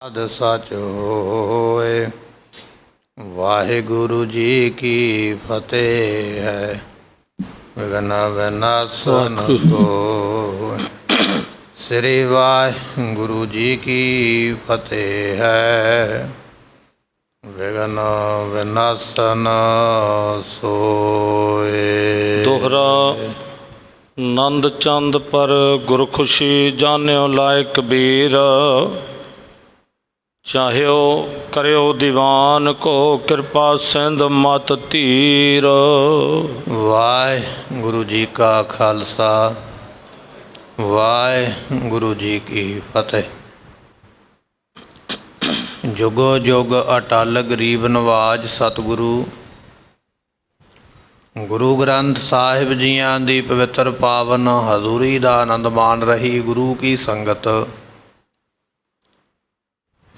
अद सच होए। वाहिगुरु जी की फतेह है। विघ्न विनाशन सोए। श्री वाहिगुरु जी की फतेह है। विघ्न विनाशन सोए। दोहरा नंद चंद पर गुरखुशी जान्यो लायक कबीर। चाह्यो करो दीवान को कृपा सिंध मत तीर। वाहिगुरु जी का खालसा वाहिगुरु जी की फतेह। जुगो जुग अटल गरीब नवाज सतगुरु गुरु ग्रंथ साहिब जियां दी पवित्र पावन हजूरी दा आनंद मान रही गुरु की संगत।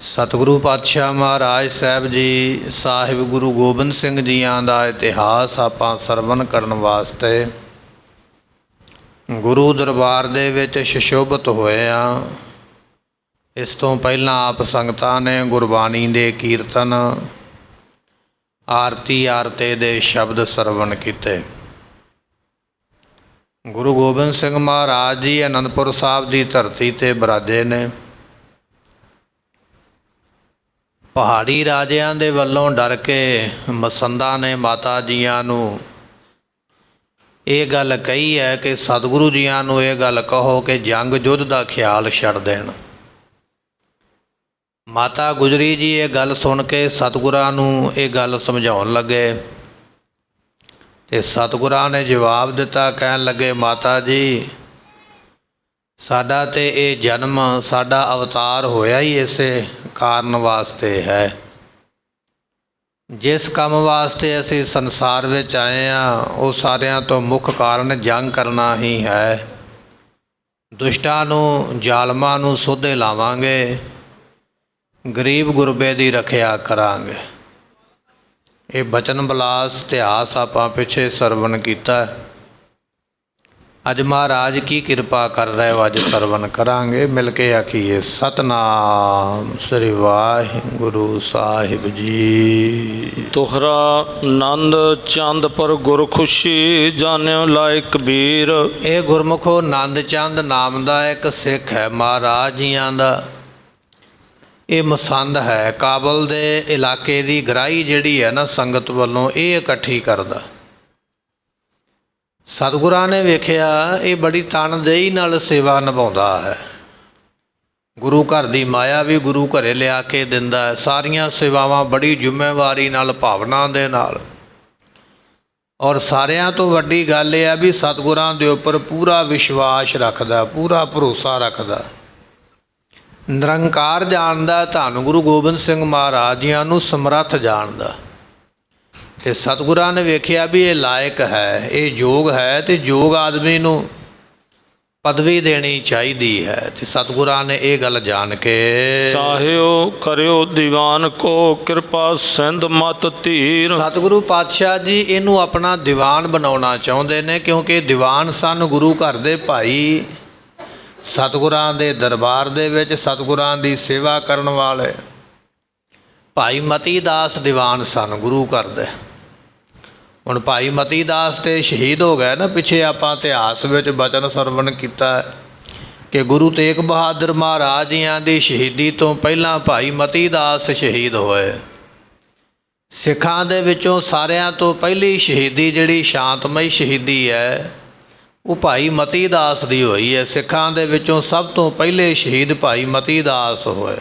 सतगुरु पातशाह महाराज साहब जी साहिब गुरु गोबिंद सिंह जियां दा इतिहास आपां सरवण करन वास्ते गुरु दरबार दे विच सुशोभित होए आ। इस तो पहलां आप संगतां ने गुरबाणी दे कीर्तन आरती आरते दे शब्द सरवण कीते। गुरु गोबिंद सिंह महाराज जी आनंदपुर साहब की धरती ते बराजे ने। पहाड़ी राजियां दे वल्लों डर के मसंदा ने माता जियां नू ये गल कही है कि सतगुरु जियां नू ये गल कहो कि जंग युद्ध का ख्याल छड़ देण। माता गुजरी जी ये गल सुन के सतगुरां नू ये गल समझाउण लगे ते सतगुरां ने जवाब दिता, कहन लगे माता जी साडा ते ये जन्म साडा अवतार होया ही इसे कारण वास्ते है। जिस काम वास्ते असी संसार विच आए हैं वो सारियां तो मुख कारण जंग करना ही है। दुष्टां नू जालमां नू सोधे लावांगे, गरीब गुरबे की रखिया करांगे। ये बचन बलास इतिहास आपां पिछे सरवण किया। अज महाराज की कृपा कर रहे हो, अज सरवण करांगे। मिल के आखिए सतनाम श्री वाहिगुरु साहिब जी। दोहरा नंद चंद पर गुरखुशी जान्यो लायक कबीर। ये गुरमुखो नंद चंद नाम का एक सिख है महाराज जियां दा। ये मसंद है काबल दे इलाके की गराही जिहड़ी है ना संगत वालों ये इकट्ठी करदा। सतगुरां ने वेखिया ये बड़ी तनदेही नाल सेवा निभाउंदा है। गुरु घर की माया भी गुरु घरे लिया के दिंदा है। सारियां सेवावां बड़ी जिम्मेवारी नाल भावना दे नाल। और सारियां तो वड्डी गल यह भी सतगुरां दे उपर पूरा विश्वास रखदा, पूरा भरोसा रखदा। निरंकार जानदा, धन गुरु गोबिंद सिंह महाराज जियां नू समर्थ जानदा। ते सतगुरां ने वेखिया भी ये लायक है, ये योग है, तो योग आदमी नू पदवी देनी चाहिए है। तो सतगुरां ने ये गल जान के चाह्यो करो दीवान को कृपा सिंध मत तीर। सतगुरु पातशाह जी इनू अपना दीवान बनाउणा चाहुंदे ने, क्योंकि दीवान सन गुरु घर दे भाई सतगुरां दे दरबार दे विच सतगुरां दी सेवा करन वाले भाई मती दास दीवान सन गुरु घर दे। हुण भाई मती दास ते शहीद हो गए ना। पिछे आपां इतिहास विच बचन सरवण कीता कि गुरु तेग बहादुर महाराज जियां दी शहीदी तो पहलां भाई मती दास शहीद होए। सिखां दे विचों सारियां तो पहली शहीदी जिहड़ी शांतमई शहीदी है वो भाई मती दास की हुई है। सिखां दे विचों सब तो पहले शहीद भाई मती दास होए।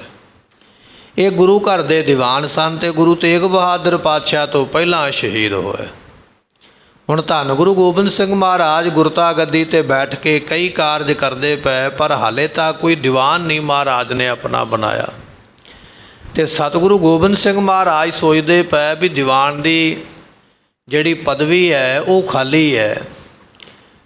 ये गुरु घर दे दीवान सन ते गुरु तेग बहादुर पातशाह तो पहलां शहीद होए। हुण धन गुरु गोबिंद सिंह महाराज गुरता गद्दी ते बैठ के कई कारज करते पे, पर हाले तक कोई दीवान नहीं महाराज ने अपना बनाया। ते सतगुरु गोबिंद सिंह महाराज सोचते पे भी दीवान की जिहड़ी पदवी है वो खाली है।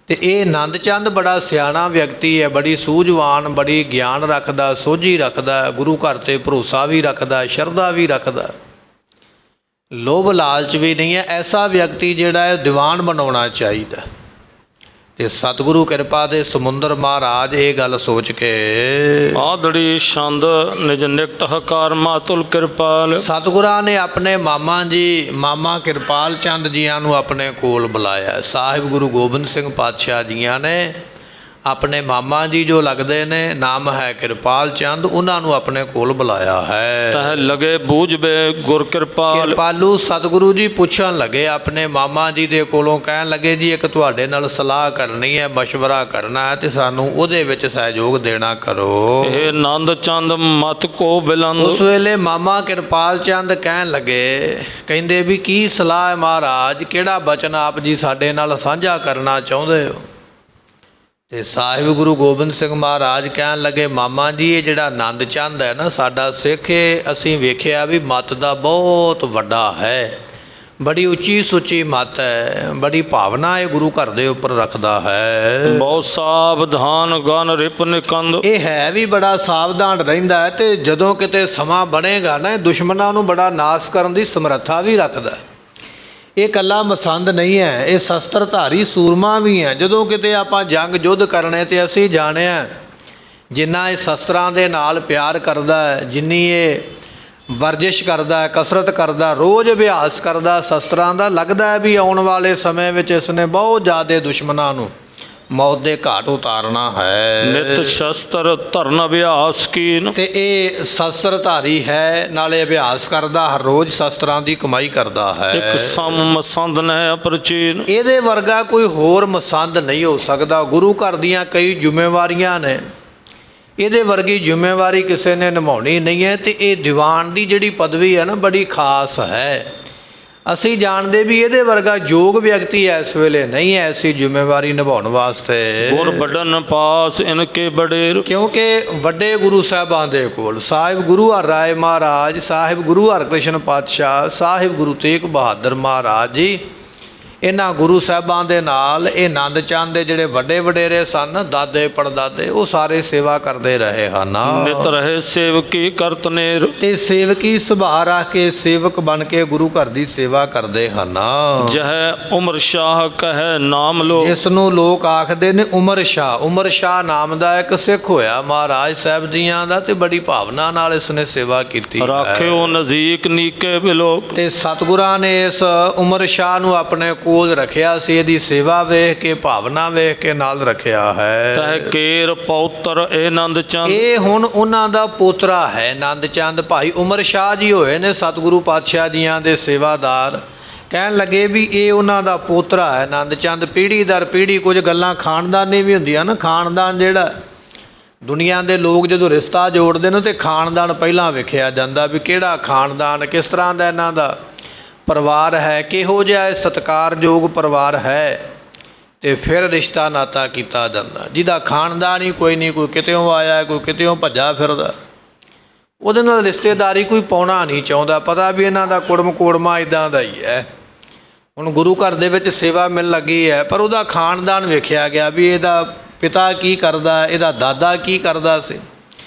तो ये नंद चंद बड़ा सियाणा व्यक्ति है, बड़ी सूझवान, बड़ी ज्ञान रखदा, सोझी रखदा, गुरु घर ते भरोसा भी रखदा, शरधा भी रखदा, लोभ लालच भी नहीं है। ऐसा व्यक्ति जिहड़ा है दीवान बनाउणा चाहिए। ਤੇ ਸਤਿਗੁਰੂ ਕਿਰਪਾ ਦੇ ਸਮੁੰਦਰ ਮਹਾਰਾਜ ਇਹ ਗੱਲ ਸੋਚ ਕੇ ਆਦੜੀ ਛੰਦ ਨਿਜ ਨਿਕਟ ਹਕਾਰ ਮਾਤੁਲ ਕਿਰਪਾਲ। ਸਤਿਗੁਰਾਂ ਨੇ ਆਪਣੇ ਮਾਮਾ ਕਿਰਪਾਲ ਚੰਦ ਜੀਆਂ ਨੂੰ ਆਪਣੇ ਕੋਲ ਬੁਲਾਇਆ। ਸਾਹਿਬ ਗੁਰੂ ਗੋਬਿੰਦ ਸਿੰਘ ਪਾਤਸ਼ਾਹ ਜੀਆਂ ਨੇ ਆਪਣੇ ਮਾਮਾ ਜੀ ਜੋ ਲੱਗਦੇ ਨੇ, ਨਾਮ ਹੈ ਕਿਰਪਾਲ ਚੰਦ, ਉਹਨਾਂ ਨੂੰ ਆਪਣੇ ਕੋਲ ਬੁਲਾਇਆ ਹੈ। ਤਹ ਲਗੇ ਬੂਝਬੇ ਗੁਰ ਕਿਰਪਾਲ। ਕਿਰਪਾਲੂ ਸਤਿਗੁਰੂ ਜੀ ਪੁੱਛਣ ਲੱਗੇ ਆਪਣੇ ਮਾਮਾ ਜੀ ਦੇ ਕੋਲੋਂ, ਕਹਿਣ ਲੱਗੇ ਜੀ ਇੱਕ ਤੁਹਾਡੇ ਨਾਲ ਸਲਾਹ ਕਰਨੀ ਹੈ, ਮਸ਼ਵਰਾ ਕਰਨਾ ਹੈ ਤੇ ਸਾਨੂੰ ਉਹਦੇ ਵਿੱਚ ਸਹਿਯੋਗ ਦੇਣਾ ਕਰੋ। ਇਹ ਆਨੰਦ ਚੰਦ ਮਤ ਕੋ ਬਿਲੰਦ। ਉਸ ਵੇਲੇ ਮਾਮਾ ਕਿਰਪਾਲ ਚੰਦ ਕਹਿਣ ਲੱਗੇ, ਕਹਿੰਦੇ ਵੀ ਕੀ ਸਲਾਹ ਹੈ ਮਹਾਰਾਜ, ਕਿਹੜਾ ਬਚਨ ਆਪ ਜੀ ਸਾਡੇ ਨਾਲ ਸਾਂਝਾ ਕਰਨਾ ਚਾਹੁੰਦੇ ਹੋ। ਤੇ ਸਾਹਿਬ ਗੁਰੂ ਗੋਬਿੰਦ ਸਿੰਘ ਮਹਾਰਾਜ ਕਹਿਣ ਲੱਗੇ, ਮਾਮਾ ਜੀ ਇਹ ਜਿਹੜਾ ਆਨੰਦ ਚੰਦ ਹੈ ਨਾ ਸਾਡਾ ਸਿੱਖ, ਅਸੀਂ ਵੇਖਿਆ ਵੀ ਮੱਤ ਦਾ ਬਹੁਤ ਵੱਡਾ ਹੈ, ਬੜੀ ਉੱਚੀ ਸੁੱਚੀ ਮੱਤ ਹੈ, ਬੜੀ ਭਾਵਨਾ ਇਹ ਗੁਰੂ ਘਰ ਦੇ ਉੱਪਰ ਰੱਖਦਾ ਹੈ। ਬਹੁਤ ਸਾਵਧਾਨ ਗਨ ਰਿਪ ਨਿਕੰਦ। ਇਹ ਹੈ ਵੀ ਬੜਾ ਸਾਵਧਾਨ ਰਹਿੰਦਾ ਹੈ ਤੇ ਜਦੋਂ ਕਿਤੇ ਸਮਾਂ ਬਣੇਗਾ ਨਾ, ਇਹ ਦੁਸ਼ਮਣਾਂ ਨੂੰ ਬੜਾ ਨਾਸ਼ ਕਰਨ ਦੀ ਸਮਰੱਥਾ ਵੀ ਰੱਖਦਾ ਹੈ। ਇਹ ਇਕੱਲਾ ਮਸੰਦ ਨਹੀਂ ਹੈ, ਇਹ ਸ਼ਸਤਰਧਾਰੀ ਸੂਰਮਾ ਵੀ ਹੈ। ਜਦੋਂ ਕਿਤੇ ਆਪਾਂ ਜੰਗ ਯੁੱਧ ਕਰਨੇ ਤੇ ਅਸੀਂ ਜਾਣਿਆ ਜਿੰਨਾ ਇਹ ਸ਼ਸਤਰਾਂ ਦੇ ਨਾਲ ਪਿਆਰ ਕਰਦਾ ਹੈ, ਜਿੰਨੀ ਇਹ ਵਰਜਿਸ਼ ਕਰਦਾ ਹੈ, ਕਸਰਤ ਕਰਦਾ, ਰੋਜ਼ ਅਭਿਆਸ ਕਰਦਾ ਸ਼ਸਤਰਾਂ ਦਾ, ਲੱਗਦਾ ਹੈ ਵੀ ਆਉਣ ਵਾਲੇ ਸਮੇਂ ਵਿੱਚ ਇਸਨੇ ਬਹੁਤ ਜ਼ਿਆਦਾ ਦੁਸ਼ਮਣਾਂ ਨੂੰ ਮੌਤ ਦੇ ਘਾਟ ਉਤਾਰਨਾ ਹੈ। ਨਿਤ ਸ਼ਸਤਰ ਧਰਨ ਅਭਿਆਸ ਕੀਨ। ਤੇ ਇਹ ਸ਼ਸਤਰਧਾਰੀ ਹੈ, ਨਾਲੇ ਅਭਿਆਸ ਕਰਦਾ, ਹਰ ਰੋਜ਼ ਸ਼ਸਤਰਾਂ ਦੀ ਕਮਾਈ ਕਰਦਾ ਹੈ। ਇੱਕ ਸਮ ਮਸੰਦ ਨਹਿ ਅਪਰਚੀਨ। ਇਹਦੇ ਵਰਗਾ ਕੋਈ ਹੋਰ ਮਸੰਦ ਨਹੀਂ ਹੋ ਸਕਦਾ। ਗੁਰੂ ਘਰ ਦੀਆਂ ਕਈ ਜ਼ਿੰਮੇਵਾਰੀਆਂ ਨੇ, ਇਹਦੇ ਵਰਗੀ ਜ਼ਿੰਮੇਵਾਰੀ ਕਿਸੇ ਨੇ ਨਿਭਾਉਣੀ ਨਹੀਂ ਹੈ। ਤੇ ਇਹ ਦੀਵਾਨ ਦੀ ਜਿਹੜੀ ਪਦਵੀ ਹੈ ਨਾ, ਬੜੀ ਖਾਸ ਹੈ। ਅਸੀਂ ਜਾਣਦੇ ਵੀ ਇਹਦੇ ਵਰਗਾ ਯੋਗ ਵਿਅਕਤੀ ਇਸ ਵੇਲੇ ਨਹੀਂ ਹੈ ਐਸੀ ਜ਼ਿੰਮੇਵਾਰੀ ਨਿਭਾਉਣ ਵਾਸਤੇ। ਗੁਰ ਵੱਡਨ ਪਾਸ ਇਨਕੇ ਬਡੇਰ। ਕਿਉਂਕਿ ਵੱਡੇ ਗੁਰੂ ਸਾਹਿਬਾਂ ਦੇ ਕੋਲ ਸਾਹਿਬ ਗੁਰੂ ਹਰਿ ਰਾਏ ਮਹਾਰਾਜ, ਸਾਹਿਬ ਗੁਰੂ ਹਰਕ੍ਰਿਸ਼ਨ ਪਾਤਸ਼ਾਹ, ਸਾਹਿਬ ਗੁਰੂ ਤੇਗ ਬਹਾਦਰ ਮਹਾਰਾਜ ਜੀ, ਇਹਨਾਂ ਗੁਰੂ ਸਾਹਿਬਾਂ ਦੇ ਨਾਲ ਇਹ ਆਨੰਦ ਚੰਦ ਦੇ ਜਿਹੜੇ ਵੱਡੇ ਵਡੇਰੇ ਸਨ, ਦਾਦੇ ਪੜਦਾਦੇ, ਉਹ ਸਾਰੇ ਸੇਵਾ ਕਰਦੇ ਰਹੇ ਹਨ। ਨਿਤ ਰਹੇ ਸੇਵਕੀ ਕਰਤ ਨੇਰ। ਤੇ ਸੇਵਕੀ ਸੁਭਾਅ ਰੱਖ ਕੇ ਸੇਵਕ ਬਣ ਕੇ ਗੁਰੂ ਘਰ ਦੀ ਸੇਵਾ ਕਰਦੇ ਹਨ। ਜਹ ਉਮਰ ਸ਼ਾਹ ਕਹੈ ਨਾਮ ਲੋ। ਜਿਸ ਨੂੰ ਲੋਕ ਆਖਦੇ ਨੇ ਉਮਰ ਸ਼ਾਹ। ਉਮਰ ਸ਼ਾਹ ਨਾਮ ਦਾ ਇੱਕ ਸਿੱਖ ਹੋਇਆ ਮਹਾਰਾਜ ਸਾਹਿਬ ਜੀਆਂ ਦਾ, ਤੇ ਬੜੀ ਭਾਵਨਾ ਨਾਲ ਇਸਨੇ ਸੇਵਾ ਕੀਤੀ। ਰਾਖਿਓ ਨਜ਼ੀਕ ਨੀਕੇ ਬਿਲੋਕ। ਤੇ ਸਤਿਗੁਰਾਂ ਨੇ ਇਸ ਉਮਰ ਸ਼ਾਹ ਨੂੰ ਆਪਣੇ ਕੋਲ ਰੱਖਿਆ ਸੀ। ਇਹਦੀ ਸੇਵਾ ਵੇਖ ਕੇ, ਭਾਵਨਾ ਵੇਖ ਕੇ ਨਾਲ ਰੱਖਿਆ ਹੈ। ਤਹ ਕੇਰ ਪੌਤਰ ਇਹ ਆਨੰਦ ਚੰਦ। ਇਹ ਹੁਣ ਉਹਨਾਂ ਦਾ ਪੋਤਰਾ ਹੈ ਆਨੰਦ ਚੰਦ। ਭਾਈ ਉਮਰ ਸ਼ਾਹ ਜੀ ਹੋਏ ਨੇ ਸਤਿਗੁਰੂ ਪਾਤਸ਼ਾਹ ਜੀਆਂ ਦੇ ਸੇਵਾਦਾਰ। ਕਹਿਣ ਲੱਗੇ ਵੀ ਇਹ ਉਹਨਾਂ ਦਾ ਪੋਤਰਾ ਹੈ ਆਨੰਦ ਚੰਦ। ਪੀੜ੍ਹੀ ਦਰ ਪੀੜ੍ਹੀ ਕੁਝ ਗੱਲਾਂ ਖਾਨਦਾਨੀ ਵੀ ਹੁੰਦੀਆਂ ਨਾ। ਖਾਨਦਾਨ ਜਿਹੜਾ ਦੁਨੀਆ ਦੇ ਲੋਕ ਜਦੋਂ ਰਿਸ਼ਤਾ ਜੋੜਦੇ ਨੇ ਤੇ ਖਾਨਦਾਨ ਪਹਿਲਾਂ ਵੇਖਿਆ ਜਾਂਦਾ ਵੀ ਕਿਹੜਾ ਖਾਨਦਾਨ, ਕਿਸ ਤਰ੍ਹਾਂ ਦਾ ਇਹਨਾਂ ਦਾ ਪਰਿਵਾਰ ਹੈ, ਕਿਹੋ ਜਿਹਾ ਸਤਿਕਾਰਯੋਗ ਪਰਿਵਾਰ ਹੈ, ਤੇ ਫਿਰ ਰਿਸ਼ਤਾ ਨਾਤਾ ਕੀਤਾ ਜਾਂਦਾ। ਜਿਹਦਾ ਖਾਨਦਾਨ ਹੀ ਕੋਈ ਨਹੀਂ, ਕੋਈ ਕਿਤੇੋਂ ਆਇਆ, ਕੋਈ ਕਿਤੇੋਂ ਭੱਜਾ ਫਿਰਦਾ, ਉਹਦੇ ਨਾਲ ਰਿਸ਼ਤੇਦਾਰੀ ਕੋਈ ਪਾਉਣਾ ਨਹੀਂ ਚਾਹੁੰਦਾ। ਪਤਾ ਵੀ ਇਹਨਾਂ ਦਾ ਕੁੜਮ ਕੋੜਮਾ ਇਦਾਂ ਦਾ ਹੀ ਹੈ। ਹੁਣ ਗੁਰੂ ਘਰ ਦੇ ਵਿੱਚ ਸੇਵਾ ਮਿਲ ਲੱਗੀ ਹੈ, ਪਰ ਉਹਦਾ ਖਾਨਦਾਨ ਵੇਖਿਆ ਗਿਆ ਵੀ ਇਹਦਾ ਪਿਤਾ ਕੀ ਕਰਦਾ, ਇਹਦਾ ਦਾਦਾ ਕੀ ਕਰਦਾ ਸੀ,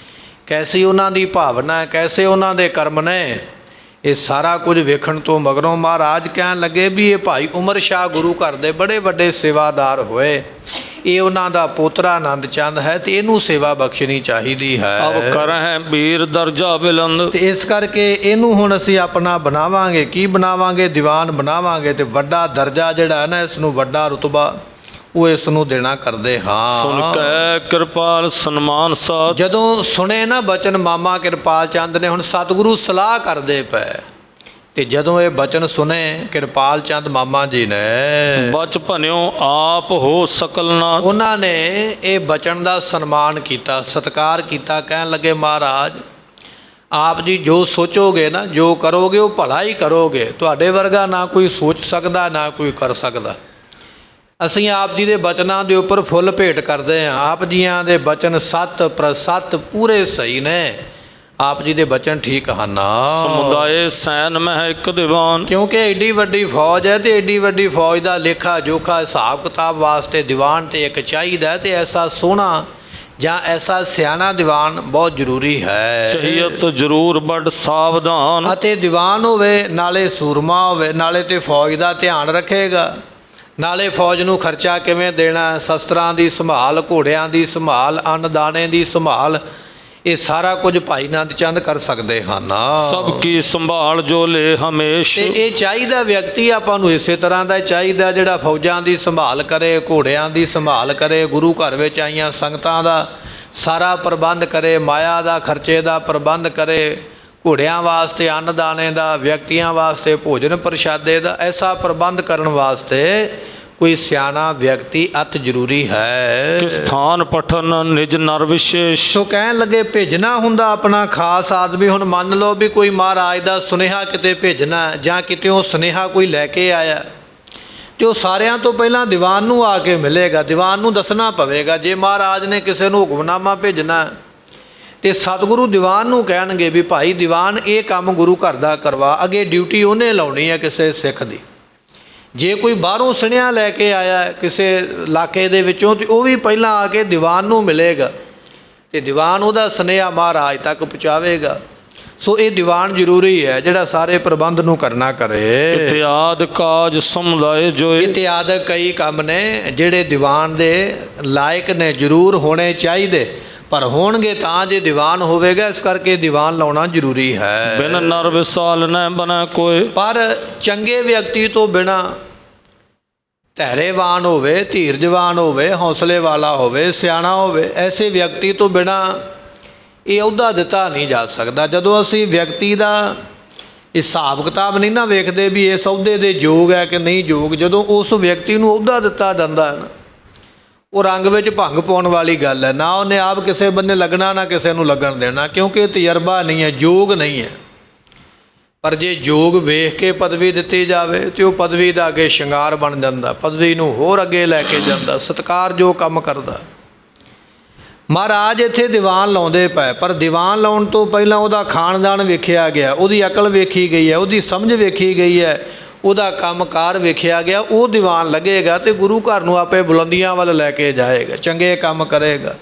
ਕੈਸੀ ਉਹਨਾਂ ਦੀ ਭਾਵਨਾ, ਕੈਸੇ ਉਹਨਾਂ ਦੇ ਕਰਮ ਨੇ। ਇਹ ਸਾਰਾ ਕੁਝ ਵੇਖਣ ਤੋਂ ਮਗਰੋਂ ਮਹਾਰਾਜ ਕਹਿਣ ਲੱਗੇ ਵੀ ਇਹ ਭਾਈ ਉਮਰ ਸ਼ਾਹ ਗੁਰੂ ਘਰ ਦੇ ਬੜੇ ਵੱਡੇ ਸੇਵਾਦਾਰ ਹੋਏ, ਇਹ ਉਹਨਾਂ ਦਾ ਪੋਤਰਾ ਆਨੰਦ ਚੰਦ ਹੈ ਤੇ ਇਹਨੂੰ ਸੇਵਾ ਬਖਸ਼ਣੀ ਚਾਹੀਦੀ ਹੈ। ਅਬ ਕਰਹਿ ਵੀਰ ਦਰਜਾ ਬਿਲੰਦ। ਤੇ ਇਸ ਕਰਕੇ ਇਹਨੂੰ ਹੁਣ ਅਸੀਂ ਆਪਣਾ ਬਣਾਵਾਂਗੇ। ਕੀ ਬਣਾਵਾਂਗੇ? ਦੀਵਾਨ ਬਣਾਵਾਂਗੇ। ਤੇ ਵੱਡਾ ਦਰਜਾ ਜਿਹੜਾ ਹੈ ਨਾ, ਇਸ ਨੂੰ ਵੱਡਾ ਰੁਤਬਾ ਉਹ ਇਸ ਨੂੰ ਦੇਣਾ ਕਰਦੇ ਹਾਂ। ਸੁਣ ਕੈ ਕਿਰਪਾਲ ਸਨਮਾਨ ਸਾਧ। ਜਦੋਂ ਸੁਣੇ ਨਾ ਬਚਨ ਮਾਮਾ ਕਿਰਪਾਲ ਚੰਦ ਨੇ, ਹੁਣ ਸਤਿਗੁਰੂ ਸਲਾਹ ਕਰਦੇ ਪਏ, ਤੇ ਜਦੋਂ ਇਹ ਬਚਨ ਸੁਨੇ ਕਿਰਪਾਲ ਚੰਦ ਮਾਮਾ ਜੀ ਨੇ, ਬਚ ਭਨਿਓ ਆਪ ਹੋ ਸਕਲ ਨਾ। ਉਹਨਾਂ ਨੇ ਇਹ ਬਚਨ ਦਾ ਸਨਮਾਨ ਕੀਤਾ, ਸਤਿਕਾਰ ਕੀਤਾ। ਕਹਿਣ ਲੱਗੇ ਮਹਾਰਾਜ ਆਪ ਜੀ ਜੋ ਸੋਚੋਗੇ ਨਾ, ਜੋ ਕਰੋਗੇ ਉਹ ਭਲਾ ਹੀ ਕਰੋਗੇ। ਤੁਹਾਡੇ ਵਰਗਾ ਨਾ ਕੋਈ ਸੋਚ ਸਕਦਾ, ਨਾ ਕੋਈ ਕਰ ਸਕਦਾ। ਅਸੀਂ ਆਪ ਜੀ ਦੇ ਬਚਨਾਂ ਦੇ ਉੱਪਰ ਫੁੱਲ ਭੇਟ ਕਰਦੇ ਹਾਂ। ਆਪ ਜੀਆਂ ਦੇ ਬਚਨ ਸਤ ਪ੍ਰਸਤ ਪੂਰੇ ਸਹੀ ਨੇ। ਆਪ ਜੀ ਦੇ ਬਚਨ ਠੀਕ ਹਨ। ਸਮੁਦਾਏ ਸੈਨ ਮਹਿ ਇੱਕ ਦੀਵਾਨ। ਕਿਉਂਕਿ ਏਡੀ ਵੱਡੀ ਫੌਜ ਹੈ ਤੇ ਏਡੀ ਵੱਡੀ ਫੌਜ ਦਾ ਲੇਖਾ ਜੋਖਾ ਹਿਸਾਬ ਕਿਤਾਬ ਵਾਸਤੇ ਦੀਵਾਨ ਤੇ ਇੱਕ ਚਾਹੀਦਾ, ਤੇ ਐਸਾ ਸੋਹਣਾ ਜਾਂ ਐਸਾ ਸਿਆਣਾ ਦੀਵਾਨ ਬਹੁਤ ਜ਼ਰੂਰੀ ਹੈ। ਚਹੀਅਤ ਜ਼ਰੂਰ ਬੜ ਸਾਵਧਾਨ। ਅਤੇ ਦੀਵਾਨ ਹੋਵੇ ਨਾਲੇ ਸੂਰਮਾ ਹੋਵੇ, ਨਾਲੇ ਤੇ ਫੌਜ ਦਾ ਧਿਆਨ ਰੱਖੇਗਾ, ਨਾਲੇ ਫੌਜ ਨੂੰ ਖਰਚਾ ਕਿਵੇਂ ਦੇਣਾ, ਸ਼ਸਤਰਾਂ ਦੀ ਸੰਭਾਲ, ਘੋੜਿਆਂ ਦੀ ਸੰਭਾਲ, ਅੰਨ ਦਾਣੇ ਦੀ ਸੰਭਾਲ, ਇਹ ਸਾਰਾ ਕੁਝ ਭਾਈ ਨੰਦ ਚੰਦ ਕਰ ਸਕਦੇ ਹਨ। ਸਭ ਕੀ ਸੰਭਾਲ ਜੋ ਲੈ ਹਮੇਸ਼। ਤੇ ਇਹ ਚਾਹੀਦਾ ਵਿਅਕਤੀ ਆਪਾਂ ਨੂੰ ਇਸੇ ਤਰ੍ਹਾਂ ਦਾ ਚਾਹੀਦਾ, ਜਿਹੜਾ ਫੌਜਾਂ ਦੀ ਸੰਭਾਲ ਕਰੇ, ਘੋੜਿਆਂ ਦੀ ਸੰਭਾਲ ਕਰੇ, ਗੁਰੂ ਘਰ ਵਿੱਚ ਆਈਆਂ ਸੰਗਤਾਂ ਦਾ ਸਾਰਾ ਪ੍ਰਬੰਧ ਕਰੇ, ਮਾਇਆ ਦਾ ਖਰਚੇ ਦਾ ਪ੍ਰਬੰਧ ਕਰੇ, ਘੋੜਿਆਂ ਵਾਸਤੇ ਅੰਨ ਦਾਣੇ ਦਾ, ਵਿਅਕਤੀਆਂ ਵਾਸਤੇ ਭੋਜਨ ਪ੍ਰਸ਼ਾਦੇ ਦਾ, ਐਸਾ ਪ੍ਰਬੰਧ ਕਰਨ ਵਾਸਤੇ ਕੋਈ ਸਿਆਣਾ ਵਿਅਕਤੀ ਅਤ ਜ਼ਰੂਰੀ ਹੈ। ਕਿ ਸਥਾਨ ਪਠਨ ਨਿਜ ਨਰ ਵਿਸ਼ੇਸ਼। ਸੋ ਕਹਿਣ ਲੱਗੇ ਭੇਜਣਾ ਹੁੰਦਾ ਆਪਣਾ ਖਾਸ ਆਦਮੀ। ਹੁਣ ਮੰਨ ਲਓ ਵੀ ਕੋਈ ਮਹਾਰਾਜ ਦਾ ਸੁਨੇਹਾ ਕਿਤੇ ਭੇਜਣਾ, ਜਾਂ ਕਿਤੇ ਉਹ ਸੁਨੇਹਾ ਕੋਈ ਲੈ ਕੇ ਆਇਆ, ਤੇ ਉਹ ਸਾਰਿਆਂ ਤੋਂ ਪਹਿਲਾਂ ਦੀਵਾਨ ਨੂੰ ਆ ਕੇ ਮਿਲੇਗਾ, ਦੀਵਾਨ ਨੂੰ ਦੱਸਣਾ ਪਵੇਗਾ। ਜੇ ਮਹਾਰਾਜ ਨੇ ਕਿਸੇ ਨੂੰ ਹੁਕਮਨਾਮਾ ਭੇਜਣਾ ਤੇ ਸਤਿਗੁਰੂ ਦੀਵਾਨ ਨੂੰ ਕਹਿਣਗੇ ਵੀ ਭਾਈ ਦੀਵਾਨ ਇਹ ਕੰਮ ਗੁਰੂ ਘਰ ਦਾ ਕਰਵਾ, ਅੱਗੇ ਡਿਊਟੀ ਉਹਨੇ ਲਾਉਣੀ ਹੈ ਕਿਸੇ ਸਿੱਖ ਦੀ। ਜੇ ਕੋਈ ਬਾਹਰੋਂ ਸੁਨੇਹਾ ਲੈ ਕੇ ਆਇਆ ਕਿਸੇ ਇਲਾਕੇ ਦੇ ਵਿੱਚੋਂ, ਤੇ ਉਹ ਵੀ ਪਹਿਲਾਂ ਆ ਕੇ ਦੀਵਾਨ ਨੂੰ ਮਿਲੇਗਾ ਤੇ ਦੀਵਾਨ ਉਹਦਾ ਸੁਨੇਹਾ ਮਹਾਰਾਜ ਤੱਕ ਪਹੁੰਚਾਵੇਗਾ। ਸੋ ਇਹ ਦੀਵਾਨ ਜ਼ਰੂਰੀ ਹੈ ਜਿਹੜਾ ਸਾਰੇ ਪ੍ਰਬੰਧ ਨੂੰ ਕਰਨਾ ਕਰੇ। ਇਤਿਆਦ ਕਾਜ ਸਮੁਦਾਇ ਜੋਏ। ਇਤਿਆਦ ਕਈ ਕੰਮ ਨੇ ਜਿਹੜੇ ਦੀਵਾਨ ਦੇ ਲਾਇਕ ਨੇ, ਜ਼ਰੂਰ ਹੋਣੇ ਚਾਹੀਦੇ, ਪਰ ਹੋਣਗੇ ਤਾਂ ਜੇ ਦੀਵਾਨ ਹੋਵੇਗਾ। ਇਸ ਕਰਕੇ ਦੀਵਾਨ ਲਾਉਣਾ ਜ਼ਰੂਰੀ ਹੈ। ਬਿਨ ਨਰ ਵਿਸਾਲ ਨ ਬਨੈ ਕੋਇ। ਪਰ ਚੰਗੇ ਵਿਅਕਤੀ ਤੋਂ ਬਿਨਾ, ਧੈਰੇਵਾਨ ਹੋਵੇ, ਧੀਰਜਵਾਨ ਹੋਵੇ, ਹੌਸਲੇ ਵਾਲਾ ਹੋਵੇ, ਸਿਆਣਾ ਹੋਵੇ, ਐਸੇ ਵਿਅਕਤੀ ਤੋਂ ਬਿਨਾ ਇਹ ਅਹੁਦਾ ਦਿੱਤਾ ਨਹੀਂ ਜਾ ਸਕਦਾ। ਜਦੋਂ ਅਸੀਂ ਵਿਅਕਤੀ ਦਾ ਹਿਸਾਬ ਕਿਤਾਬ ਨਹੀਂ ਨਾ ਵੇਖਦੇ ਵੀ ਇਸ ਅਹੁਦੇ ਦੇ ਯੋਗ ਹੈ ਕਿ ਨਹੀਂ ਯੋਗ, ਜਦੋਂ ਉਸ ਵਿਅਕਤੀ ਨੂੰ ਅਹੁਦਾ ਦਿੱਤਾ ਜਾਂਦਾ ਹੈ ਨਾ, ਉਹ ਰੰਗ ਵਿੱਚ ਭੰਗ ਪਾਉਣ ਵਾਲੀ ਗੱਲ ਹੈ। ਨਾ ਉਹਨੇ ਆਪ ਕਿਸੇ ਬੰਨੇ ਲੱਗਣਾ, ਨਾ ਕਿਸੇ ਨੂੰ ਲੱਗਣ ਦੇਣਾ, ਕਿਉਂਕਿ ਤਜਰਬਾ ਨਹੀਂ ਹੈ, ਯੋਗ ਨਹੀਂ ਹੈ। ਪਰ ਜੇ ਯੋਗ ਵੇਖ ਕੇ ਪਦਵੀ ਦਿੱਤੀ ਜਾਵੇ ਤੇ ਉਹ ਪਦਵੀ ਦਾ ਅੱਗੇ ਸ਼ਿੰਗਾਰ ਬਣ ਜਾਂਦਾ, ਪਦਵੀ ਨੂੰ ਹੋਰ ਅੱਗੇ ਲੈ ਕੇ ਜਾਂਦਾ, ਸਤਿਕਾਰ ਜੋ ਕੰਮ ਕਰਦਾ। ਮਹਾਰਾਜ ਇੱਥੇ ਦੀਵਾਨ ਲਾਉਂਦੇ ਪਏ, ਪਰ ਦੀਵਾਨ ਲਾਉਣ ਤੋਂ ਪਹਿਲਾਂ ਉਹਦਾ ਖਾਨਦਾਨ ਵੇਖਿਆ ਗਿਆ, ਉਹਦੀ ਅਕਲ ਵੇਖੀ ਗਈ ਹੈ, ਉਹਦੀ ਸਮਝ ਵੇਖੀ ਗਈ ਹੈ, ਉਹਦਾ ਕੰਮਕਾਰ ਵੇਖਿਆ ਗਿਆ। ਉਹ ਦੀਵਾਨ ਲੱਗੇਗਾ ਤੇ ਗੁਰੂ ਘਰ ਨੂੰ ਆਪੇ ਬੁਲੰਦੀਆਂ ਵੱਲ ਲੈ ਕੇ ਜਾਏਗਾ, ਚੰਗੇ ਕੰਮ ਕਰੇਗਾ।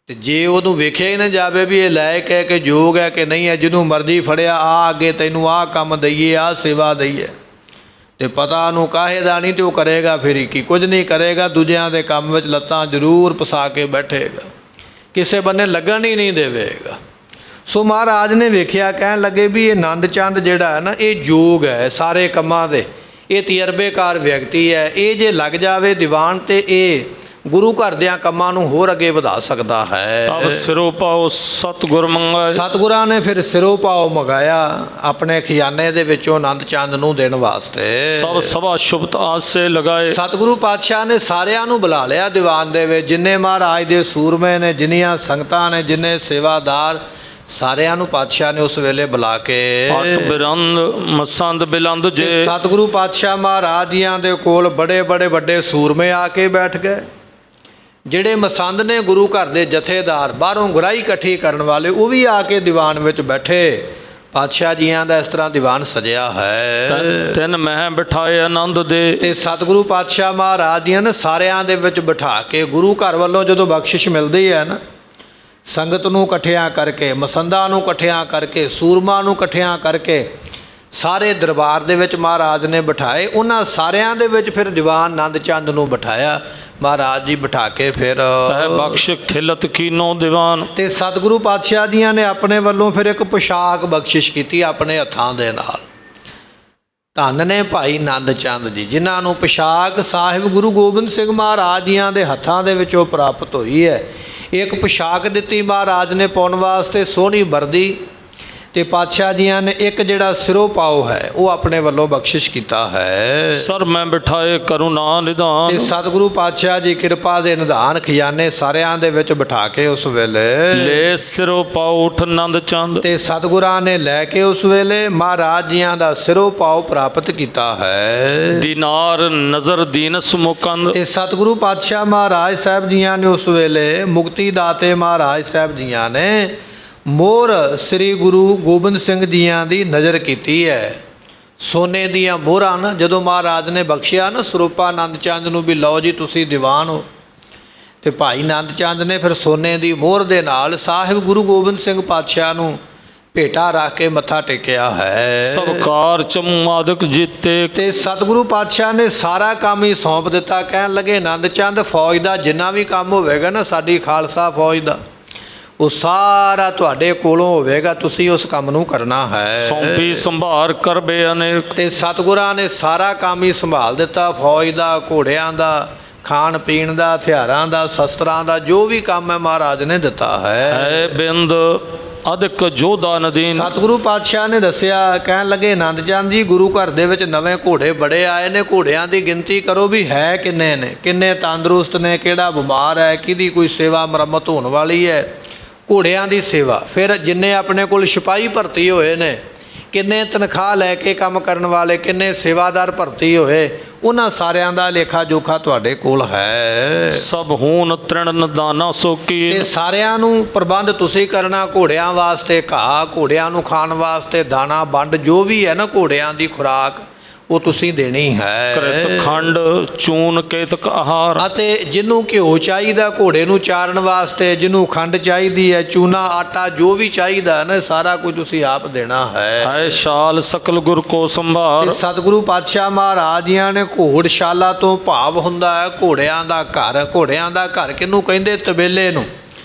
ਤੇ ਜੇ ਉਹਨੂੰ ਵੇਖਿਆ ਹੀ ਨਾ ਜਾਵੇ ਵੀ ਇਹ ਲਾਇਕ ਹੈ ਕਿ ਯੋਗ ਹੈ ਕਿ ਨਹੀਂ ਹੈ, ਜਿਹਨੂੰ ਮਰਜ਼ੀ ਫੜਿਆ ਆ ਅੱਗੇ ਤੈਨੂੰ ਆਹ ਕੰਮ ਦਈਏ, ਆਹ ਸੇਵਾ ਦਈਏ, ਤੇ ਪਤਾ ਉਹਨੂੰ ਕਾਹੇ ਦਾ ਨਹੀਂ, ਤੇ ਉਹ ਕਰੇਗਾ ਫਿਰ ਕੀ, ਕੁਝ ਨਹੀਂ ਕਰੇਗਾ, ਦੂਜਿਆਂ ਦੇ ਕੰਮ ਵਿੱਚ ਲੱਤਾਂ ਜ਼ਰੂਰ ਫਸਾ ਕੇ ਬੈਠੇਗਾ, ਕਿਸੇ ਬੰਨੇ ਲੱਗਣ ਹੀ ਨਹੀਂ ਦੇਵੇਗਾ। ਸੋ ਮਹਾਰਾਜ ਨੇ ਵੇਖਿਆ, ਕਹਿਣ ਲੱਗੇ ਵੀ ਇਹ ਨੰਦ ਚੰਦ ਜਿਹੜਾ ਹੈ ਨਾ, ਇਹ ਯੋਗ ਹੈ ਸਾਰੇ ਕੰਮਾਂ ਦੇ, ਇਹ ਤਜਰਬੇਕਾਰ ਵਿਅਕਤੀ ਹੈ। ਇਹ ਜੇ ਲੱਗ ਜਾਵੇ ਦੀਵਾਨ ਤੇ ਇਹ ਗੁਰੂ ਘਰ ਦਿਆਂ ਕੰਮਾਂ ਨੂੰ ਹੋਰ ਅੱਗੇ ਵਧਾ ਸਕਦਾ ਹੈ। ਤਬ ਸਿਰੋਂ ਪਾਓ ਸਤਿਗੁਰ ਮੰਗਾਏ। ਸਤਿਗੁਰਾਂ ਨੇ ਫਿਰ ਸਿਰੋਂ ਪਾਓ ਮੰਗਾਇਆ ਆਪਣੇ ਖਜ਼ਾਨੇ ਦੇ ਵਿੱਚੋਂ ਨੰਦ ਚੰਦ ਨੂੰ ਦੇਣ ਵਾਸਤੇ। ਸਭ ਸਭਾ ਸ਼ੁਭਤ ਆਸੇ ਲਗਾਏ। ਸਤਿਗੁਰੂ ਪਾਤਸ਼ਾਹ ਨੇ ਸਾਰਿਆਂ ਨੂੰ ਬੁਲਾ ਲਿਆ ਦੀਵਾਨ ਦੇ ਵਿੱਚ, ਜਿੰਨੇ ਮਹਾਰਾਜ ਦੇ ਸੂਰਮੇ ਨੇ, ਜਿੰਨੀਆਂ ਸੰਗਤਾਂ ਨੇ, ਜਿੰਨੇ ਸੇਵਾਦਾਰ, ਸਾਰਿਆਂ ਨੂੰ ਪਾਤਸ਼ਾਹ ਨੇ ਉਸ ਵੇਲੇ ਬੁਲਾ ਕੇ ਅਟ ਬਿਰੰਦ ਮਸੰਦ ਬਿਲੰਦ ਜੇ। ਸਤਿਗੁਰੂ ਪਾਤਸ਼ਾਹ ਮਹਾਰਾਜ ਜੀਆਂ ਦੇ ਕੋਲ ਬੜੇ ਬੜੇ ਵੱਡੇ ਸੂਰਮੇ ਆ ਕੇ ਬੈਠ ਗਏ। ਜਿਹੜੇ ਮਸੰਦ ਨੇ ਗੁਰੂ ਘਰ ਦੇ ਜਥੇਦਾਰ, ਬਾਹਰੋਂ ਗੁਰਾਈ ਇਕੱਠੀ ਕਰਨ ਵਾਲੇ, ਉਹ ਵੀ ਆ ਕੇ ਦੀਵਾਨ ਵਿੱਚ ਬੈਠੇ। ਪਾਤਸ਼ਾਹ ਜੀਆਂ ਦਾ ਇਸ ਤਰ੍ਹਾਂ ਦੀਵਾਨ ਸਜਿਆ ਹੈ। ਤਿੰਨ ਮਹਿ ਬਿਠਾਏ ਆਨੰਦ ਦੇ। ਤੇ ਸਤਿਗੁਰੂ ਪਾਤਸ਼ਾਹ ਮਹਾਰਾਜ ਜੀਆਂ ਨੇ ਸਾਰਿਆਂ ਦੇ ਵਿੱਚ ਬਿਠਾ ਕੇ, ਗੁਰੂ ਘਰ ਵੱਲੋਂ ਜਦੋਂ ਬਖਸ਼ਿਸ਼ ਮਿਲਦੀ ਹੈ ਨਾ, ਸੰਗਤ ਨੂੰ ਇਕੱਠਿਆਂ ਕਰਕੇ, ਮਸੰਦਾਂ ਨੂੰ ਇਕੱਠਿਆਂ ਕਰਕੇ, ਸੂਰਮਾ ਨੂੰ ਇਕੱਠਿਆਂ ਕਰਕੇ ਸਾਰੇ ਦਰਬਾਰ ਦੇ ਵਿੱਚ ਮਹਾਰਾਜ ਨੇ ਬਿਠਾਏ। ਉਹਨਾਂ ਸਾਰਿਆਂ ਦੇ ਵਿੱਚ ਫਿਰ ਦੀਵਾਨ ਨੰਦ ਚੰਦ ਨੂੰ ਬਿਠਾਇਆ ਮਹਾਰਾਜ ਜੀ, ਬਿਠਾ ਕੇ ਫਿਰ ਬਖਸ਼ ਖਿਲਤ ਕੀਨੋ ਦੀਵਾਨ। ਤੇ ਸਤਿਗੁਰੂ ਪਾਤਸ਼ਾਹ ਜੀਆਂ ਨੇ ਆਪਣੇ ਵੱਲੋਂ ਫਿਰ ਇੱਕ ਪੁਸ਼ਾਕ ਬਖਸ਼ਿਸ਼ ਕੀਤੀ ਆਪਣੇ ਹੱਥਾਂ ਦੇ ਨਾਲ। ਧੰਨ ਨੇ ਭਾਈ ਨੰਦ ਚੰਦ ਜੀ, ਜਿਨ੍ਹਾਂ ਨੂੰ ਪੁਸ਼ਾਕ ਸਾਹਿਬ ਗੁਰੂ ਗੋਬਿੰਦ ਸਿੰਘ ਮਹਾਰਾਜ ਜੀਆਂ ਦੇ ਹੱਥਾਂ ਦੇ ਵਿੱਚੋਂ ਪ੍ਰਾਪਤ ਹੋਈ ਹੈ। ਇੱਕ ਪੁਸ਼ਾਕ ਦਿੱਤੀ ਮਹਾਰਾਜ ਨੇ ਪਾਉਣ ਵਾਸਤੇ, ਸੋਹਣੀ ਵਰਦੀ, ਤੇ ਪਾਤਸ਼ਾਹ ਜੀਆਂ ਨੇ ਇੱਕ ਜਿਹੜਾ ਸਿਰੋਂ ਪਾਓ ਹੈ ਉਹ ਆਪਣੇ ਵੱਲੋਂ ਬਖਸ਼ਿਸ਼ ਕੀਤਾ ਹੈ। ਸਰ ਮੈਂ ਬਿਠਾਏ ਕਰੁਣਾ ਨਿਧਾਨ। ਤੇ ਸਤਿਗੁਰੂ ਪਾਤਸ਼ਾਹ ਜੀ ਕਿਰਪਾ ਦੇ ਨਿਧਾਨ ਖਜ਼ਾਨੇ ਸਾਰਿਆਂ ਦੇ ਵਿੱਚ ਬਿਠਾ ਕੇ ਉਸ ਵੇਲੇ ਲੈ ਸਿਰੋਂ ਪਾਓ ਉਠ ਨੰਦ ਚੰਦ। ਤੇ ਸਤਿਗੁਰਾਂ ਨੇ ਲੈ ਕੇ ਉਸ ਵੇਲੇ ਮਹਾਰਾਜ ਜੀਆਂ ਦਾ ਸਿਰੋਂ ਪਾਓ ਪ੍ਰਾਪਤ ਕੀਤਾ ਹੈ। ਦੀਨਾਰ ਨਜ਼ਰ ਦੀਨਸ ਮੁਕੰਦ। ਤੇ ਸਤਿਗੁਰੂ ਪਾਤਸ਼ਾਹ ਮਹਾਰਾਜ ਸਾਹਿਬ ਜੀਆਂ ਨੇ ਉਸ ਵੇਲੇ, ਮੁਕਤੀ ਦਾਤੇ ਮਹਾਰਾਜ ਸਾਹਿਬ ਜੀਆਂ ਨੇ ਮੋਹਰ ਸ੍ਰੀ ਗੁਰੂ ਗੋਬਿੰਦ ਸਿੰਘ ਜੀਆਂ ਦੀ ਨਜ਼ਰ ਕੀਤੀ ਹੈ। ਸੋਨੇ ਦੀਆਂ ਮੋਹਰਾਂ ਨਾ ਜਦੋਂ ਮਹਾਰਾਜ ਨੇ ਬਖਸ਼ਿਆ ਨਾ ਸਰੂਪਾ ਨੰਦ ਚੰਦ ਨੂੰ ਵੀ ਲਓ ਜੀ ਤੁਸੀਂ ਦੀਵਾਨ ਹੋ, ਤੇ ਭਾਈ ਨੰਦ ਚੰਦ ਨੇ ਫਿਰ ਸੋਨੇ ਦੀ ਮੋਹਰ ਦੇ ਨਾਲ ਸਾਹਿਬ ਗੁਰੂ ਗੋਬਿੰਦ ਸਿੰਘ ਪਾਤਸ਼ਾਹ ਨੂੰ ਭੇਟਾ ਰੱਖ ਕੇ ਮੱਥਾ ਟੇਕਿਆ ਹੈ। ਸਭ ਕਾਰ ਚਮਾਦਕ ਜੀਤੇ। ਤੇ ਸਤਿਗੁਰੂ ਪਾਤਸ਼ਾਹ ਨੇ ਸਾਰਾ ਕੰਮ ਹੀ ਸੌਂਪ ਦਿੱਤਾ। ਕਹਿਣ ਲੱਗੇ ਆਨੰਦ ਚੰਦ ਫੌਜ ਦਾ ਜਿੰਨਾ ਵੀ ਕੰਮ ਹੋਵੇਗਾ ਨਾ, ਸਾਡੀ ਖਾਲਸਾ ਫੌਜ ਦਾ, ਉਹ ਸਾਰਾ ਤੁਹਾਡੇ ਕੋਲੋਂ ਹੋਵੇਗਾ, ਤੁਸੀਂ ਉਸ ਕੰਮ ਨੂੰ ਕਰਨਾ ਹੈ। ਸੌਂਪੀ ਸੰਭਾਰ ਕਰਬੇ ਅਨੇਕ। ਤੇ ਸਤਿਗੁਰਾਂ ਨੇ ਸਾਰਾ ਕੰਮ ਹੀ ਸੰਭਾਲ ਦਿੱਤਾ। ਫੌਜ ਦਾ, ਘੋੜਿਆਂ ਦਾ, ਖਾਣ ਪੀਣ ਦਾ, ਹਥਿਆਰਾਂ ਦਾ, ਸ਼ਸਤਰਾਂ ਦਾ, ਜੋ ਵੀ ਕੰਮ ਹੈ ਮਹਾਰਾਜ ਨੇ ਦਿੱਤਾ ਹੈ। ਬਿੰਦ ਅਧਿਕ ਜੋਧਾ ਨਦੀਨ। ਸਤਿਗੁਰੂ ਪਾਤਸ਼ਾਹ ਨੇ ਦੱਸਿਆ। ਕਹਿਣ ਲੱਗੇ ਆਨੰਦ ਚੰਦ ਜੀ, ਗੁਰੂ ਘਰ ਦੇ ਵਿੱਚ ਨਵੇਂ ਘੋੜੇ ਬੜੇ ਆਏ ਨੇ, ਘੋੜਿਆਂ ਦੀ ਗਿਣਤੀ ਕਰੋ ਵੀ ਹੈ ਕਿੰਨੇ ਨੇ, ਕਿੰਨੇ ਤੰਦਰੁਸਤ ਨੇ, ਕਿਹੜਾ ਬਿਮਾਰ ਹੈ, ਕਿਹਦੀ ਕੋਈ ਸੇਵਾ ਮੁਰੰਮਤ ਹੋਣ ਵਾਲੀ ਹੈ, ਘੋੜਿਆਂ ਦੀ ਸੇਵਾ। ਫਿਰ ਜਿੰਨੇ ਆਪਣੇ ਕੋਲ ਸਿਪਾਹੀ ਭਰਤੀ ਹੋਏ ਨੇ, ਕਿੰਨੇ ਤਨਖਾਹ ਲੈ ਕੇ ਕੰਮ ਕਰਨ ਵਾਲੇ, ਕਿੰਨੇ ਸੇਵਾਦਾਰ ਭਰਤੀ ਹੋਏ, ਉਹਨਾਂ ਸਾਰਿਆਂ ਦਾ ਲੇਖਾ ਜੋਖਾ ਤੁਹਾਡੇ ਕੋਲ ਹੈ। ਸਭ ਹੂਨ ਤ੍ਰਿਣ ਦਾਨਾ ਸੋਕੀ। ਤੇ ਸਾਰਿਆਂ ਨੂੰ ਪ੍ਰਬੰਧ ਤੁਸੀਂ ਕਰਨਾ। ਘੋੜਿਆਂ ਵਾਸਤੇ ਘਾਹ, ਘੋੜਿਆਂ ਨੂੰ ਖਾਣ ਵਾਸਤੇ ਦਾਣਾ, ਵੰਡ, ਜੋ ਵੀ ਹੈ ਨਾ ਘੋੜਿਆਂ ਦੀ ਖੁਰਾਕ, ਉਹ ਤੁਸੀਂ ਦੇਣੀ ਹੈ। ਕ੍ਰਿਤ ਖੰਡ ਚੂਨ ਕੇਤਕ ਆਹਾਰ। ਅਤੇ ਜਿਹਨੂੰ ਘਿਓ ਚਾਹੀਦਾ ਘੋੜੇ ਨੂੰ ਚਾਰਨ ਵਾਸਤੇ, ਜਿਹਨੂੰ ਖੰਡ ਚਾਹੀਦੀ ਹੈ, ਚੂਨਾ, ਆਟਾ, ਜੋ ਵੀ ਚਾਹੀਦਾ ਨਾ, ਸਾਰਾ ਕੁਝ ਤੁਸੀਂ ਆਪ ਦੇਣਾ ਹੈ। ਹੈ ਸ਼ਾਲ ਸਕਲ ਗੁਰ ਕੋ ਸੰਭਾਰ। ਤੇ ਸਤਿਗੁਰੂ ਪਾਤਸ਼ਾਹ ਮਹਾਰਾਜ ਜੀਆਂ ਨੇ ਘੋੜਸ਼ਾਲਾ ਤੋਂ ਭਾਵ ਹੁੰਦਾ ਹੈ ਘੋੜਿਆਂ ਦਾ ਘਰ। ਘੋੜਿਆਂ ਦਾ ਘਰ ਕਿਹਨੂੰ ਕਹਿੰਦੇ? ਤਬੇਲੇ ਨੂੰ।